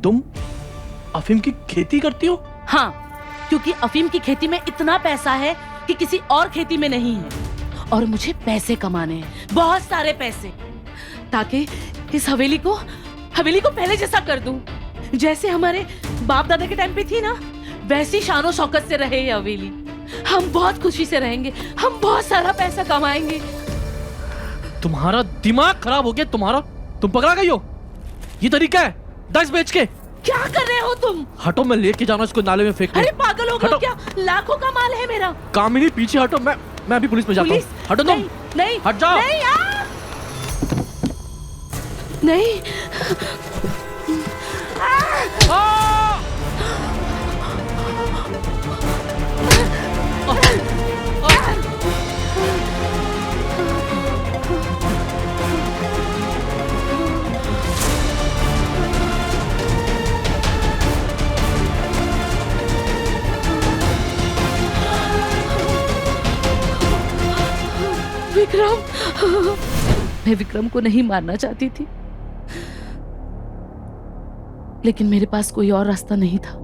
तुम अफीम की खेती करती हो? हाँ, क्योंकि अफीम की खेती में इतना पैसा है कि किसी और खेती में नहीं है। और मुझे पैसे कमाने हैं, बहुत सारे पैसे, ताकि इस हवेली को पहले जैसा कर दूं। जैसे हमारे बाप दादा के टाइम पे थी ना, वैसी शानो शौकत से रहे ये हवेली। हम बहुत खुशी से रहेंगे, हम बहुत सारा पैसा कमाएंगे। तुम्हारा दिमाग खराब हो गया तुम्हारा। तुम पकड़ा गई हो? ये तरीका है ड्रग्स बेच के? क्या कर रहे हो तुम? हटो, मैं लेके जाना इसको नाले में फेंकने। अरे पागल हो गए हटो। क्या? लाखों का माल है मेरा। कामिनी पीछे हटो, मैं अभी पुलिस में जाता हूँ। पुलिस? हटो तुम। नहीं, हट जाओ। नहीं, नहीं। विक्रम, मैं विक्रम को नहीं मारना चाहती थी, लेकिन मेरे पास कोई और रास्ता नहीं था।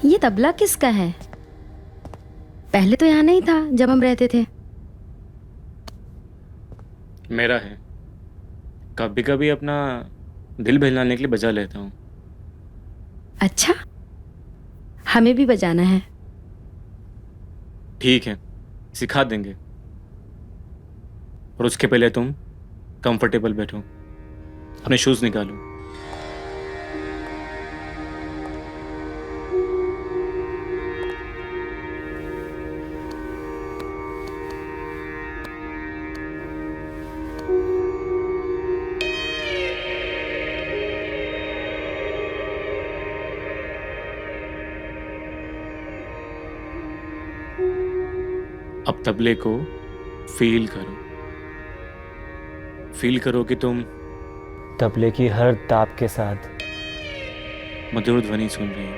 ये तबला किसका है? पहले तो यहाँ नहीं था जब हम रहते थे। मेरा है। कभी कभी अपना दिल बहलाने के लिए बजा लेता हूँ। अच्छा, हमें भी बजाना है। ठीक है, सिखा देंगे। और उसके पहले तुम कंफर्टेबल बैठो, अपने शूज निकालो। अब तबले को फील करो। फील करो कि तुम तबले की हर ताप के साथ मधुर ध्वनि सुन रही हो।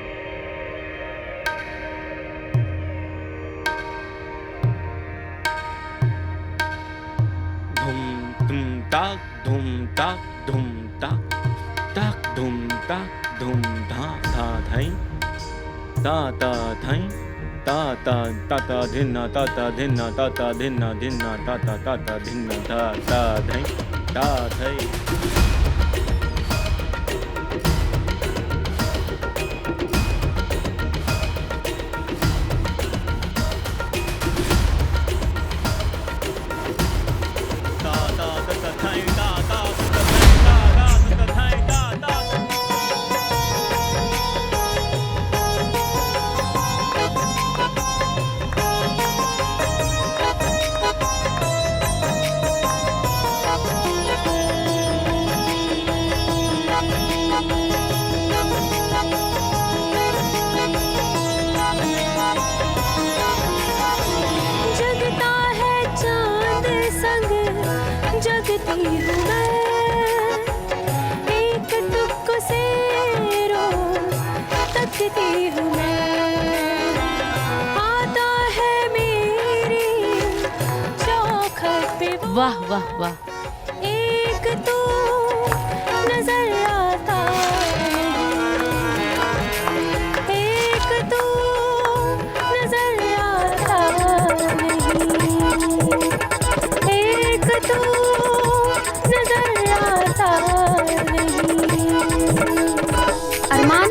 ताक धूम ताक ताक धूम धा धा धाई ता धाई ता धिन्ना ता धिन्ना धिन्ना ता धिन्ना धा धाई ता धाई। जगता है चांद संग जगती हूँ मैं, एक टुक से रोज तकती हूँ मैं। आता है मेरी चौखट पे वो, वाह वाह वाह। एक तू नजर आता नहीं, एक तू नजर आता नहीं, एक तू नजर आता नहीं। अरमान,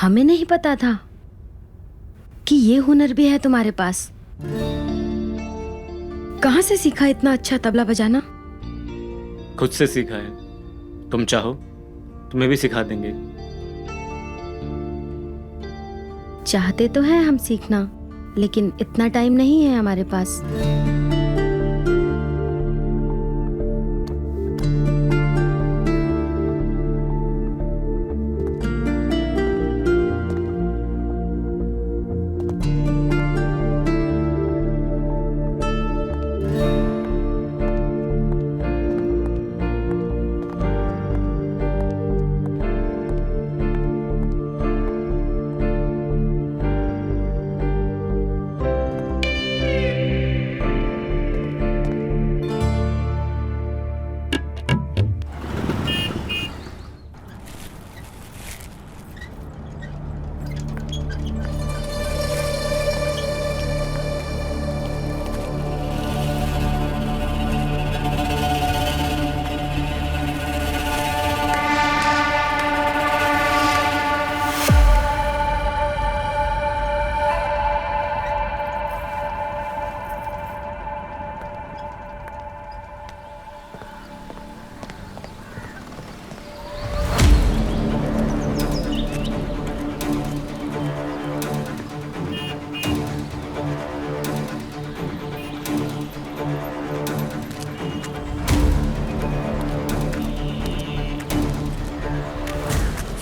हमें नहीं पता था कि ये हुनर भी है तुम्हारे पास। कहाँ से सीखा इतना अच्छा तबला बजाना? खुद से सीखा है, तुम चाहो तुम्हें भी सिखा देंगे। चाहते तो हैं हम सीखना, लेकिन इतना टाइम नहीं है हमारे पास।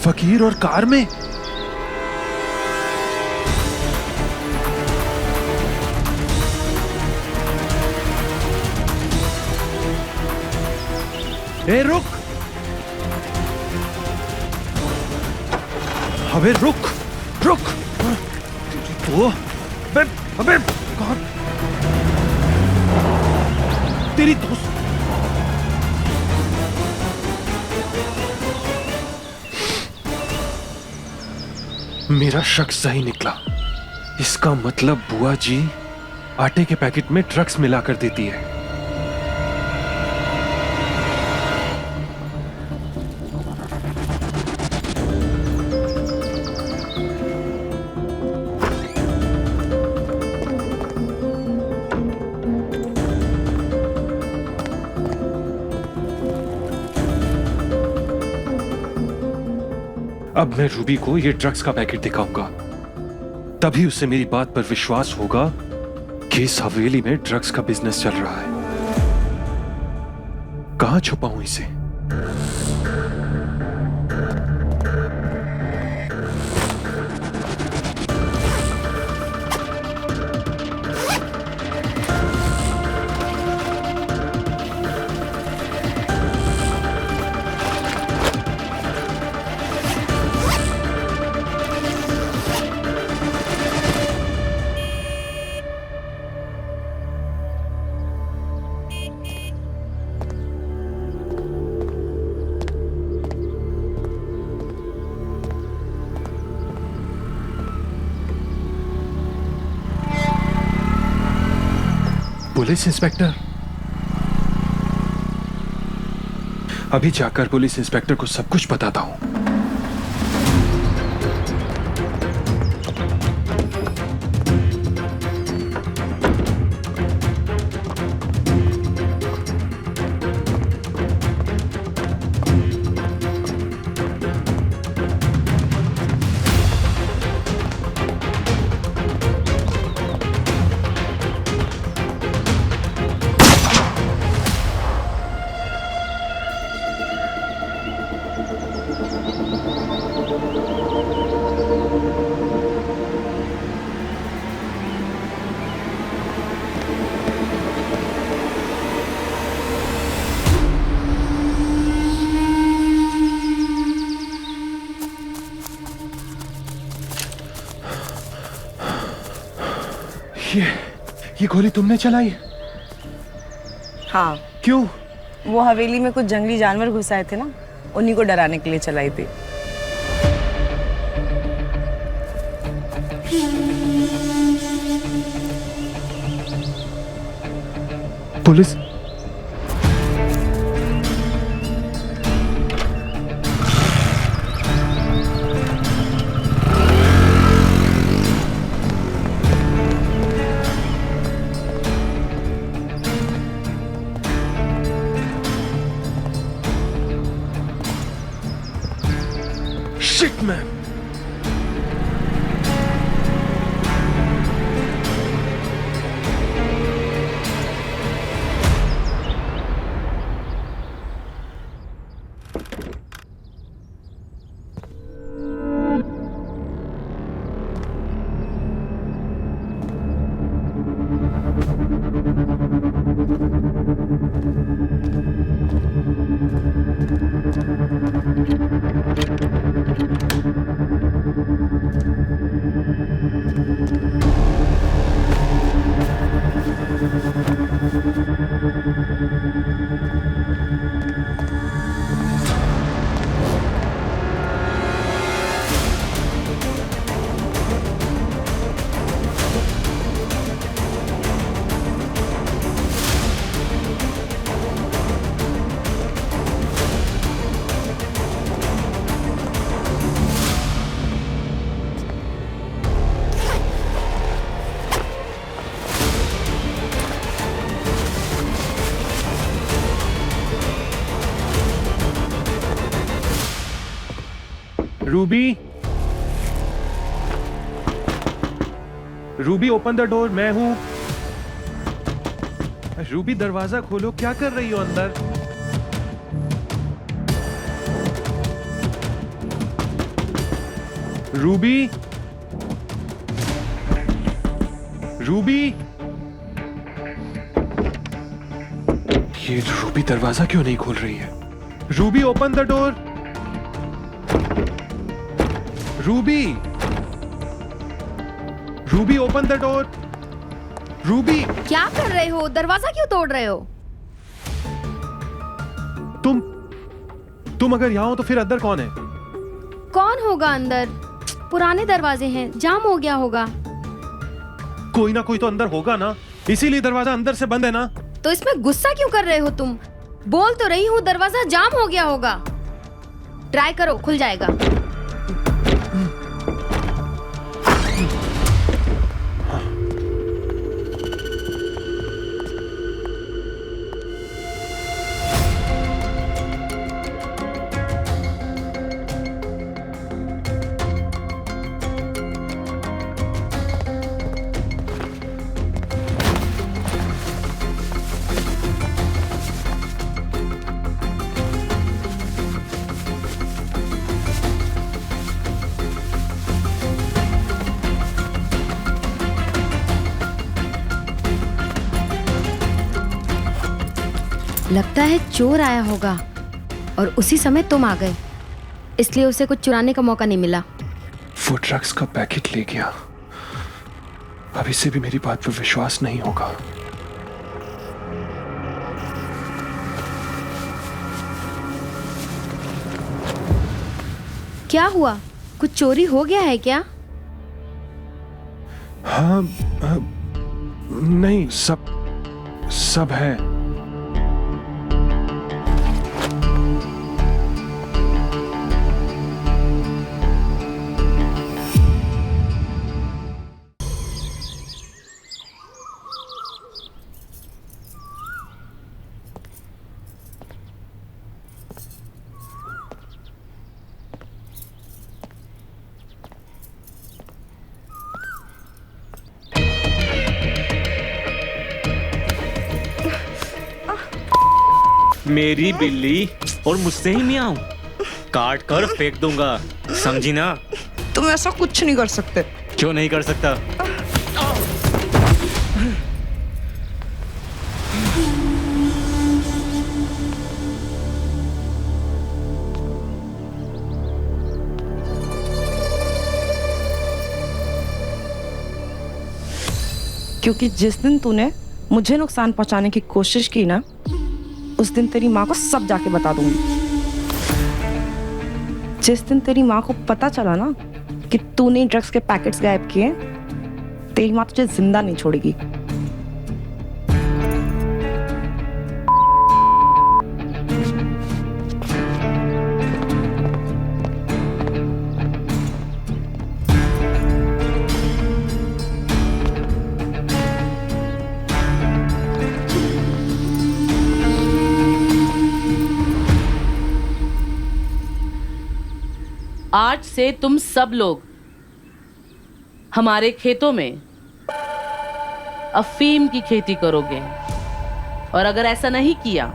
फकीर और कार में? ए रुक, अबे रुक रुक। तो अबे कौन? तेरी दोस्त? मेरा शक सही निकला। इसका मतलब बुआ जी आटे के पैकेट में ड्रग्स मिलाकर देती है। अब मैं रूबी को ये ड्रग्स का पैकेट दिखाऊंगा, तभी उसे मेरी बात पर विश्वास होगा कि इस हवेली में ड्रग्स का बिजनेस चल रहा है। कहां छुपाऊं इसे? Police inspector? अभी जाकर पुलिस इंस्पेक्टर को सब कुछ बताता हूं। ये गोली तुमने चलाई? हाँ, क्यों? वो हवेली में कुछ जंगली जानवर घुस आए थे ना, उन्हीं को डराने के लिए चलाई थी। Police? Shit, man. Ruby, Ruby open the door, मैं हूं। रूबी दरवाजा खोलो, क्या कर रही हो अंदर? रूबी, रूबी, ये रूबी दरवाजा क्यों नहीं खोल रही है? Ruby open the door. Ruby, Ruby open the door. Ruby, क्या कर रहे हो? दरवाजा क्यों तोड़ रहे हो? तुम अगर यहाँ हो तो फिर अंदर कौन है? कौन होगा अंदर? पुराने दरवाजे हैं, जाम हो गया होगा। कोई ना कोई तो अंदर होगा ना, इसीलिए दरवाजा अंदर से बंद है ना। तो इसमें गुस्सा क्यों कर रहे हो तुम? बोल तो रही हूँ दरवाजा जाम हो गया होगा। ट्राई करो, खुल जाएगा। लगता है चोर आया होगा और उसी समय तुम आ गए, इसलिए उसे कुछ चुराने का मौका नहीं मिला। वो ड्रग्स का पैकेट ले गया। अब इसे भी मेरी बात पर विश्वास नहीं होगा। क्या हुआ? कुछ चोरी हो गया है क्या? हाँ, नहीं, सब है। मेरी बिल्ली और मुझसे ही मियाऊं, काट कर फेंक दूंगा, समझी ना? तुम ऐसा कुछ नहीं कर सकते। क्यों नहीं कर सकता? क्योंकि जिस दिन तूने मुझे नुकसान पहुंचाने की कोशिश की ना, उस दिन तेरी माँ को सब जाके बता दूंगी। जिस दिन तेरी माँ को पता चला ना कि तूने ड्रग्स के पैकेट्स गायब किए, तेरी माँ तुझे जिंदा नहीं छोड़ेगी। आज से तुम सब लोग हमारे खेतों में अफीम की खेती करोगे, और अगर ऐसा नहीं किया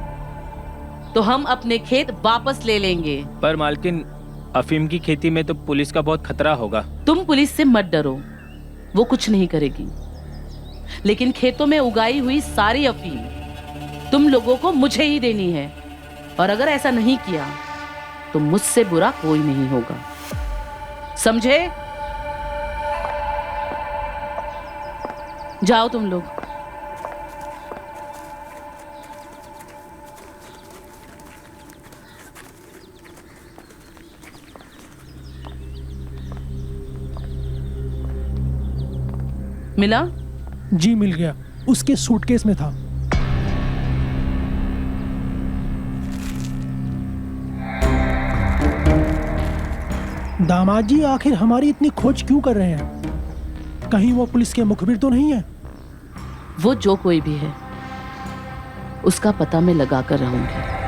तो हम अपने खेत वापस ले लेंगे। पर मालकिन, अफीम की खेती में तो पुलिस का बहुत खतरा होगा। तुम पुलिस से मत डरो, वो कुछ नहीं करेगी। लेकिन खेतों में उगाई हुई सारी अफीम तुम लोगों को मुझे ही देनी है, और अगर ऐसा नहीं किया तो मुझसे बुरा कोई नहीं होगा, समझे? जाओ तुम लोग। मिला? जी मिल गया, उसके सूटकेस में था। दामाद जी आखिर हमारी इतनी खोज क्यों कर रहे हैं? कहीं वो पुलिस के मुखबिर तो नहीं है? वो जो कोई भी है उसका पता मैं लगा कर रहूंगी।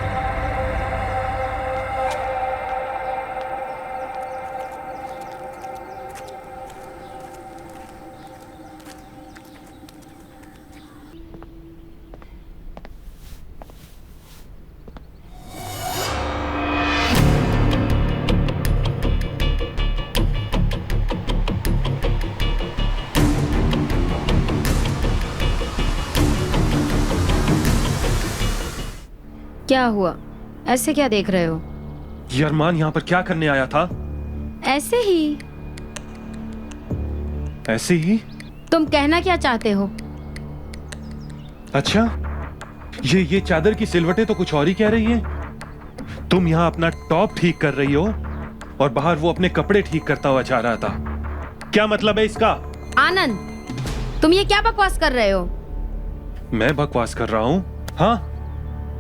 क्या हुआ? ऐसे क्या देख रहे हो? ये अरमान यहाँ पर क्या करने आया था? ऐसे ही। ऐसे ही? तुम कहना क्या चाहते हो? अच्छा, ये चादर की सिलवटें तो कुछ और ही कह रही हैं। तुम यहाँ अपना टॉप ठीक कर रही हो और बाहर वो अपने कपड़े ठीक करता हुआ जा रहा था। क्या मतलब है इसका? आनंद, तुम ये क्या बकवास कर रहे हो? मैं बकवास कर रहा हूँ? हाँ,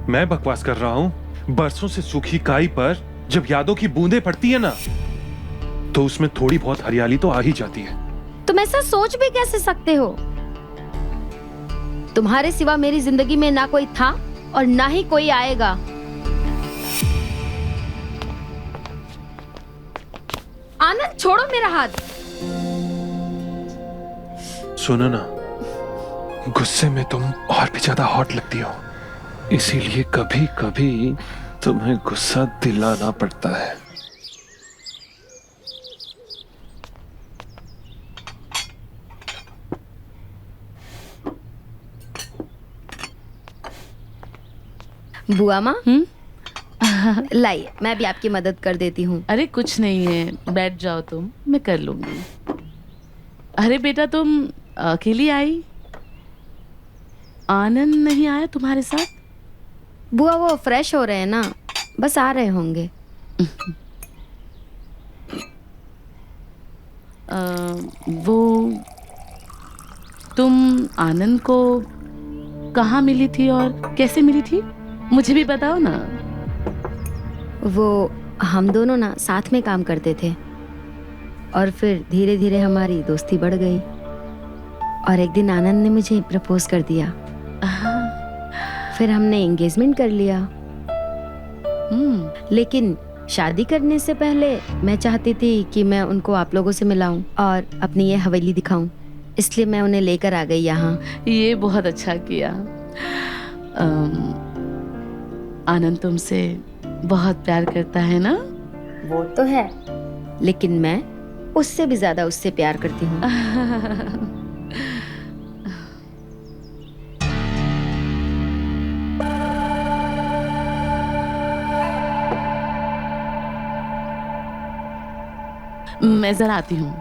मैं बकवास कर रहा हूं। बरसों से सूखी काई पर जब यादों की बूंदें पड़ती है ना, तो उसमें थोड़ी बहुत हरियाली तो आ ही जाती है। तुम ऐसा सोच भी कैसे सकते हो? तुम्हारे सिवा मेरी जिंदगी में ना कोई था और ना ही कोई आएगा। आनंद, छोड़ो मेरा हाथ। सुनो ना, गुस्से में तुम और भी ज्यादा हॉट लगती हो, इसीलिए कभी कभी तुम्हें गुस्सा दिलाना पड़ता है। बुआ माँ, लाइए, मैं भी आपकी मदद कर देती हूँ। अरे कुछ नहीं है, बैठ जाओ तुम, मैं कर लूंगी। अरे बेटा, तुम अकेली आई? आनंद नहीं आया तुम्हारे साथ? बुआ वो फ्रेश हो रहे हैं ना, बस आ रहे होंगे। वो तुम आनंद को कहाँ मिली थी और कैसे मिली थी, मुझे भी बताओ ना। वो हम दोनों ना साथ में काम करते थे और फिर धीरे धीरे हमारी दोस्ती बढ़ गई और एक दिन आनंद ने मुझे प्रपोज कर दिया। फिर हमने एंगेजमेंट कर लिया। लेकिन शादी करने से पहले मैं चाहती थी कि मैं उनको आप लोगों से मिलाऊं और अपनी ये हवेली दिखाऊं, इसलिए मैं उन्हें लेकर आ गई यहाँ। ये बहुत अच्छा किया। आनंद तुमसे बहुत प्यार करता है ना? वो तो है, लेकिन मैं उससे भी ज्यादा उससे प्यार करती हूँ। मैं जरा आती हूँ।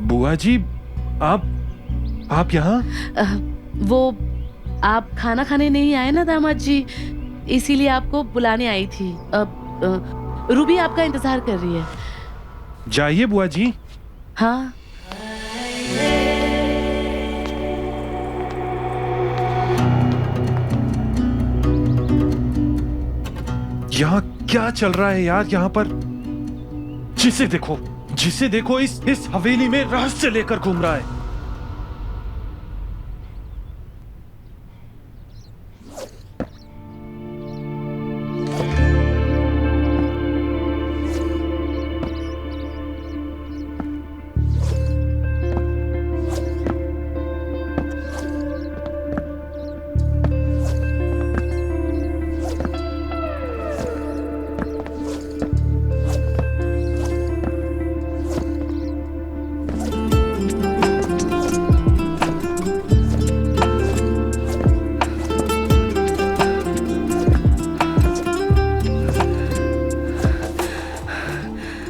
बुआ जी, आप यहाँ? वो आप खाना खाने नहीं आए ना दामाद जी, इसीलिए आपको बुलाने आई थी। रूबी आपका इंतजार कर रही है। जाइए बुआ जी। हाँ। यहाँ क्या चल रहा है यार? यहाँ पर जिसे देखो इस हवेली में रहस्य लेकर घूम रहा है।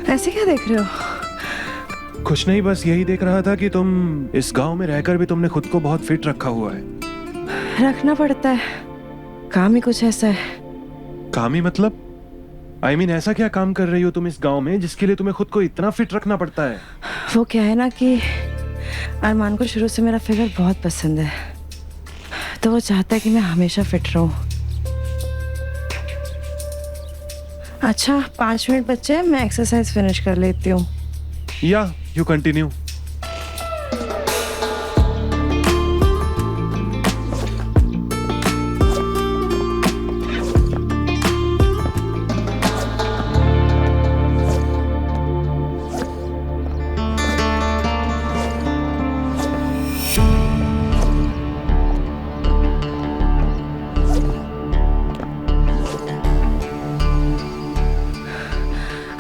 ऐसे क्या देख रहे हो? कुछ नहीं, बस यही देख रहा था कि तुम इस गांव में रहकर भी तुमने खुद को बहुत फिट रखा हुआ है। रखना पड़ता है, काम ही कुछ ऐसा है। काम ही मतलब? I mean, ऐसा क्या काम कर रही हो तुम इस गांव में जिसके लिए तुम्हें खुद को इतना फिट रखना पड़ता है? वो क्या है ना कि अरमान को शुरू से मेरा फिगर बहुत पसंद है, तो वो चाहता है कि मैं हमेशा फिट रहूं। अच्छा 5 मिनट बच्चे हैं, मैं एक्सरसाइज फिनिश कर लेती हूँ। या यू कंटिन्यू।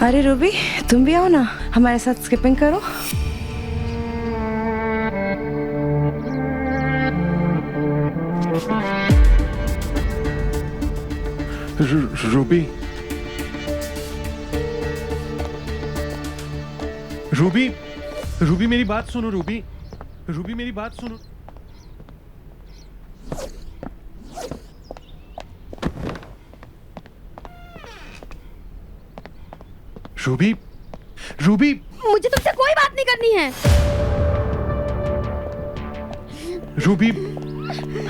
अरे रूबी, तुम भी आओ ना, हमारे साथ स्किपिंग करो। रूबी, रूबी, रूबी मेरी बात सुनो। रूबी, रूबी मेरी बात सुनो। रूबी, रूबी, मुझे तुमसे कोई बात नहीं करनी है। रूबी,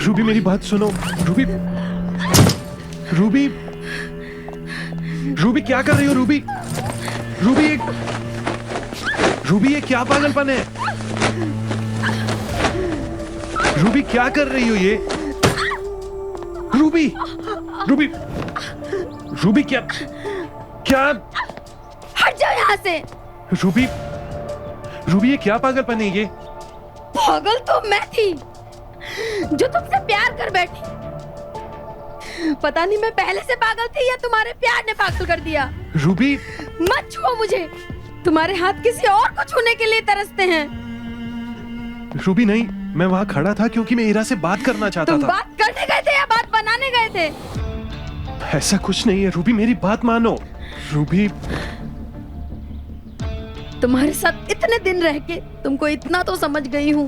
रूबी मेरी बात सुनो। रूबी, रूबी, रूबी क्या कर रही हो? रूबी, रूबी, रूबी ये क्या पागलपन है? रूबी क्या कर रही हो ये? रूबी, रूबी, रूबी क्या क्या? हट जाओ यहाँ से। रूबी, रूबी ये क्या पागलपन है ये? पागल तो मैं थी जो तुमसे प्यार कर बैठी। पता नहीं मैं पहले से पागल थी या तुम्हारे प्यार ने पागल कर दिया। रूबी, मत छुओ मुझे, तुम्हारे हाथ किसी और को छूने के लिए तरसते हैं। रूबी नहीं, मैं वहाँ खड़ा था क्योंकि मैं ईरा से बात करना चाहता तुम था। बात करने गए थे या बात बनाने गए थे? ऐसा कुछ नहीं है रूबी, मेरी बात मानो। रूबी, तुम्हारे साथ इतने दिन रह के तुमको इतना तो समझ गई हूँ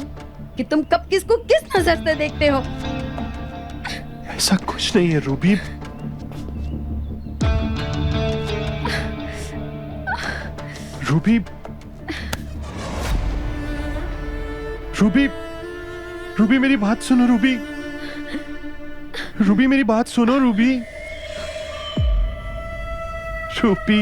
कि तुम कब किसको किस नजर से देखते हो। ऐसा कुछ नहीं है रूबी। रूबी, रूबी, रूबी मेरी बात सुनो रूबी। रूबी मेरी बात सुनो रूबी। रूबी,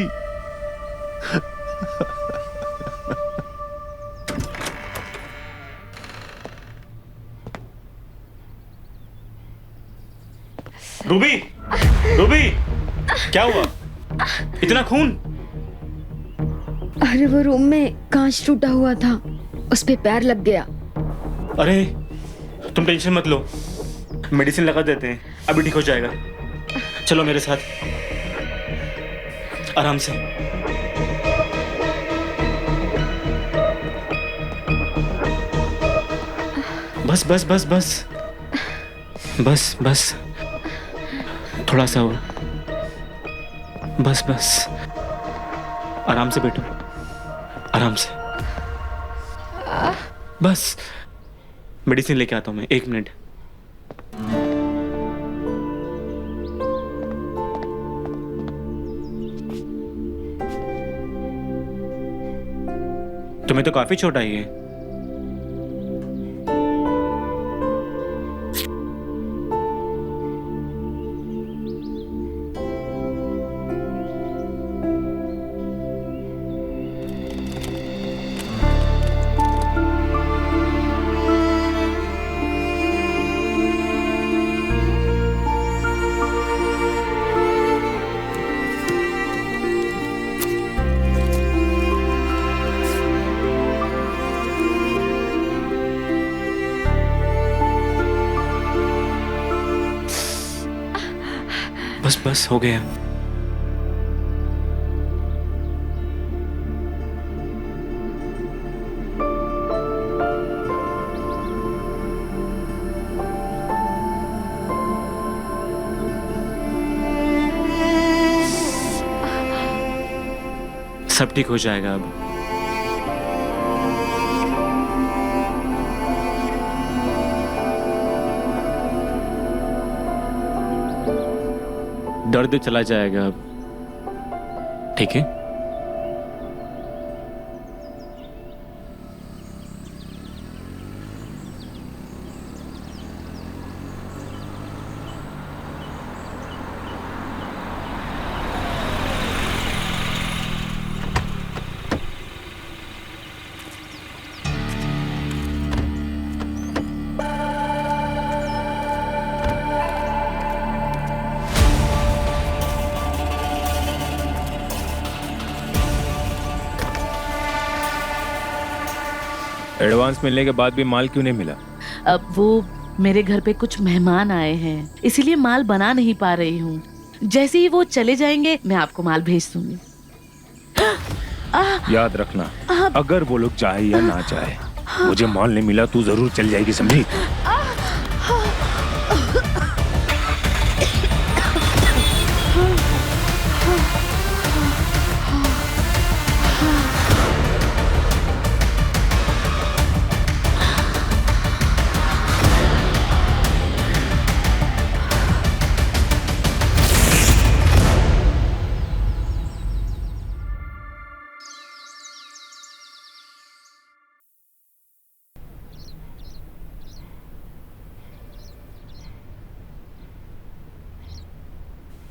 रूबी, रूबी, क्या हुआ? इतना खून? अरे वो रूम में कांच टूटा हुआ था, उस पे पैर लग गया। अरे तुम टेंशन मत लो, मेडिसिन लगा देते हैं, अभी ठीक हो जाएगा। चलो मेरे साथ, आराम से। बस बस बस बस बस बस, थोड़ा सा और, बस बस, आराम से बैठो, आराम से। बस मेडिसिन लेके आता हूं मैं, 1 मिनट। तुम्हें तो काफी चोट आई है। बस बस हो गया। सब ठीक हो जाएगा अब। दर्द चला जाएगा अब, ठीक है? एडवांस मिलने के बाद भी माल क्यों नहीं मिला? अब वो मेरे घर पे कुछ मेहमान आए हैं, इसीलिए माल बना नहीं पा रही हूँ। जैसे ही वो चले जाएंगे मैं आपको माल भेज दूंगी। याद रखना, अगर वो लोग चाहे या ना चाहे, मुझे माल नहीं मिला तू जरूर चल जाएगी, समझी?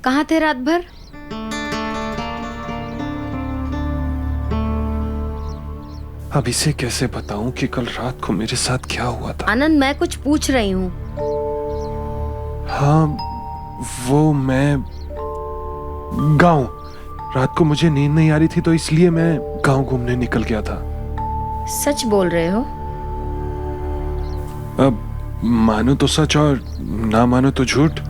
कहाँ थे रात भर? अब इसे कैसे बताऊं कि कल रात को मेरे साथ क्या हुआ था? आनंद, मैं कुछ पूछ रही हूँ। हाँ, वो मैं गांव, रात को मुझे नींद नहीं आ रही थी तो इसलिए मैं गांव घूमने निकल गया था। सच बोल रहे हो? अब मानो तो सच और ना मानो तो झूठ।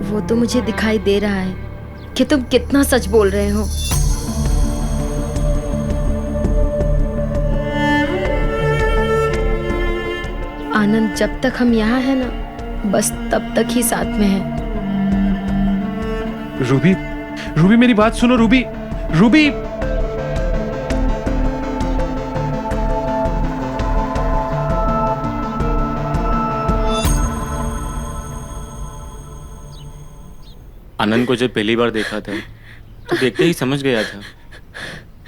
वो तो मुझे दिखाई दे रहा है कि तुम कितना सच बोल रहे हो। आनंद जब तक हम यहाँ हैं ना, बस तब तक ही साथ में है। रूबी, रूबी मेरी बात सुनो। Ruby, Ruby. आनंद को जब पहली बार देखा था तो देखते ही समझ गया था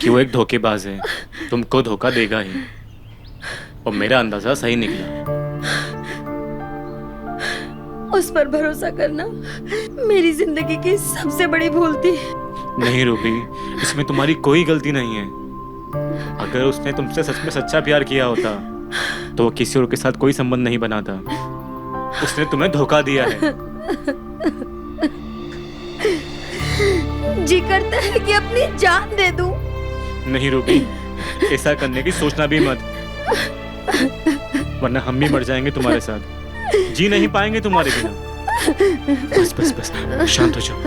कि वो एक धोखेबाज है, तुमको धोखा देगा ही। और मेरा अंदाजा सही निकला। उस पर भरोसा करना मेरी जिंदगी की सबसे बड़ी भूल थी। नहीं रूबी, इसमें तुम्हारी कोई गलती नहीं है। अगर उसने तुमसे सच में सच्चा प्यार किया होता तो वो किसी और के साथ कोई संबंध नहीं बनाता। उसने तुम्हें धोखा दिया है। जी करता है कि अपनी जान दे दूं। नहीं रूबी, ऐसा करने की सोचना भी मत, वरना हम भी मर जाएंगे तुम्हारे साथ। जी नहीं पाएंगे तुम्हारे बिना। बस बस बस, शांत हो जाओ।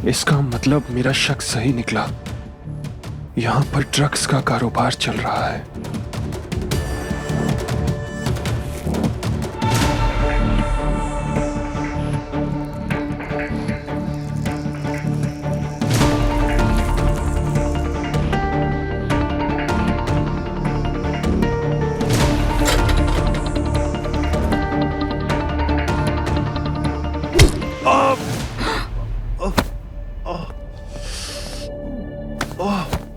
इसका मतलब मेरा शक सही निकला। यहां पर ड्रग्स का कारोबार चल रहा है।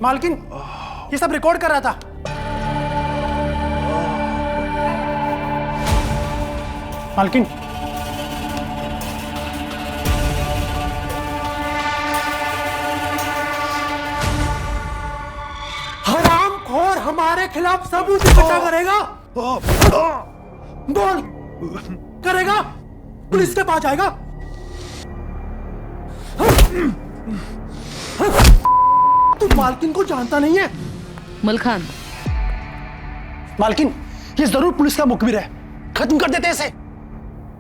मालकिन, ये सब रिकॉर्ड कर रहा था। मालकिन, हरामखोर हमारे खिलाफ सबूत इकट्ठा करेगा। बोल, करेगा? पुलिस के पास जाएगा? तू मालकिन को जानता नहीं है? मलखान, मालकिन, ये जरूर पुलिस का मुखबिर है। खत्म कर देते इसे।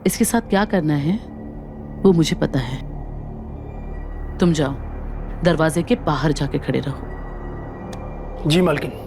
इसके साथ क्या करना है वो मुझे पता है। तुम जाओ, दरवाजे के बाहर जाके खड़े रहो। जी मालकिन।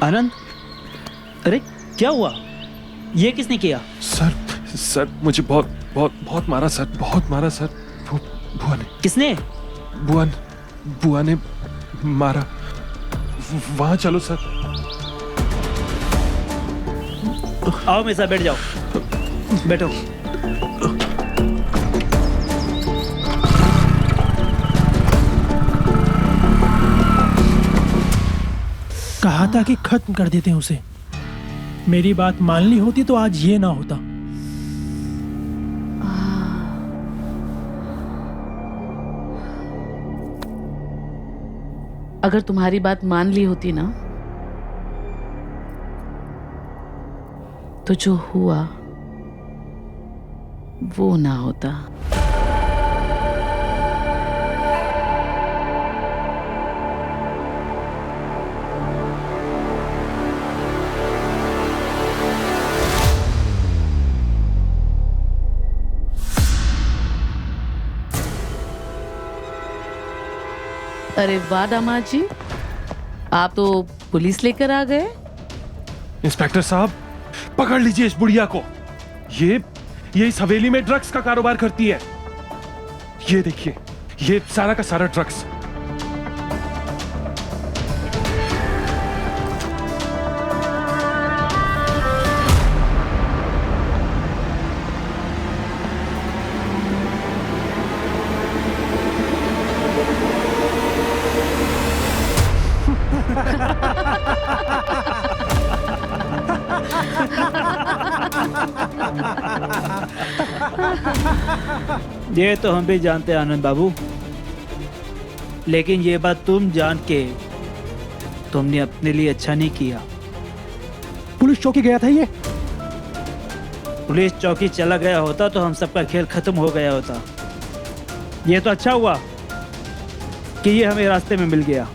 आनंद, अरे क्या हुआ? ये किसने किया? सर मुझे बहुत बहुत बहुत मारा सर, बहुत मारा सर। बुआ ने। किसने? बुआ ने मारा। वहां चलो सर। आओ मेरे साथ बैठ जाओ, बैठो। कहा था कि खत्म कर देते हैं उसे। मेरी बात मान ली होती तो आज ये ना होता। अगर तुम्हारी बात मान ली होती ना, तो जो हुआ वो ना होता। अरे वाह दामाद जी, आप तो पुलिस लेकर आ गए। इंस्पेक्टर साहब, पकड़ लीजिए इस बुढ़िया को। ये इस हवेली में ड्रग्स का कारोबार करती है। ये देखिए, ये सारा का सारा ड्रग्स। ये तो हम भी जानते हैं आनंद बाबू, लेकिन ये बात तुम जान के तुमने अपने लिए अच्छा नहीं किया। पुलिस चौकी गया था ये। पुलिस चौकी चला गया होता तो हम सबका खेल खत्म हो गया होता। ये तो अच्छा हुआ कि ये हमें रास्ते में मिल गया।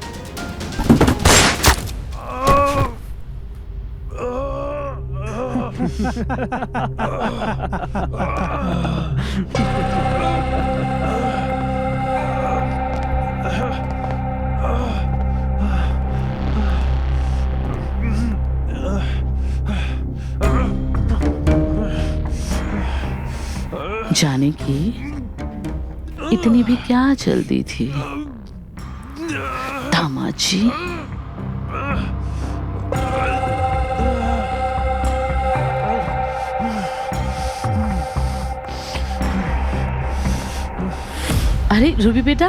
जाने की इतनी भी क्या जल्दी थी दामाद जी? अरे रूबी बेटा,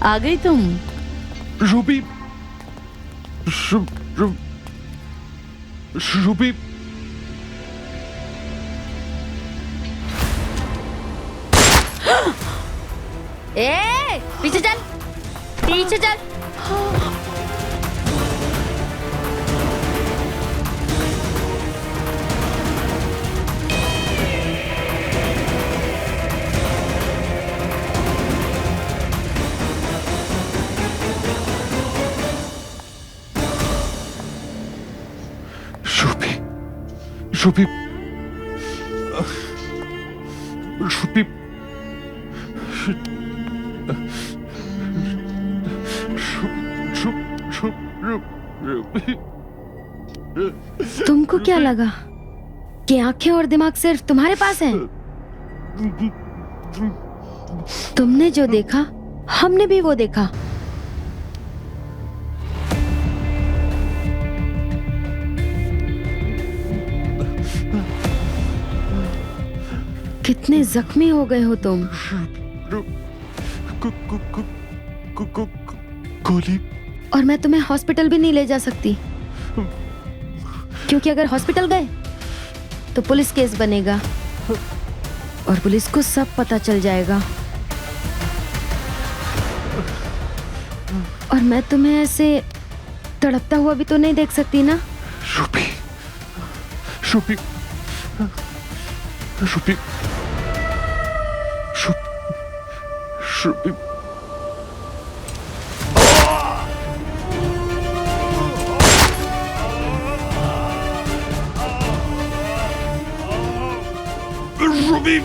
आ गई तुम? रूबी, रूबी, ए, पीछे चल, पीछे चल। रूबी, रूबी, तुमको क्या लगा कि आंखें और दिमाग सिर्फ तुम्हारे पास हैं? तुमने जो देखा हमने भी वो देखा। कितने जख्मी हो गए हो तुम। गोली। और मैं तुम्हें हॉस्पिटल भी नहीं ले जा सकती, क्योंकि अगर हॉस्पिटल गए तो पुलिस केस बनेगा और पुलिस को सब पता चल जाएगा। और मैं तुम्हें ऐसे तड़पता हुआ भी तो नहीं देख सकती ना। Ruby, Ruby, Ruby, Ruby, Ruby.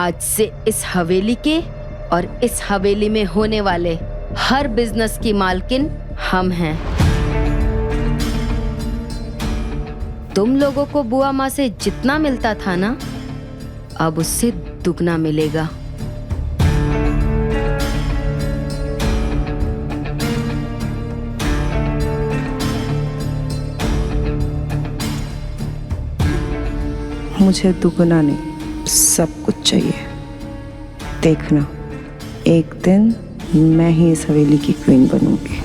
आज से इस हवेली के और इस हवेली में होने वाले हर बिजनेस की मालकिन हम हैं। तुम लोगों को बुआ माँ से जितना मिलता था ना, अब उससे दुगना मिलेगा। मुझे दुगना नहीं, सब कुछ चाहिए। देखना, एक दिन मैं ही इस हवेली की क्वीन बनूंगी।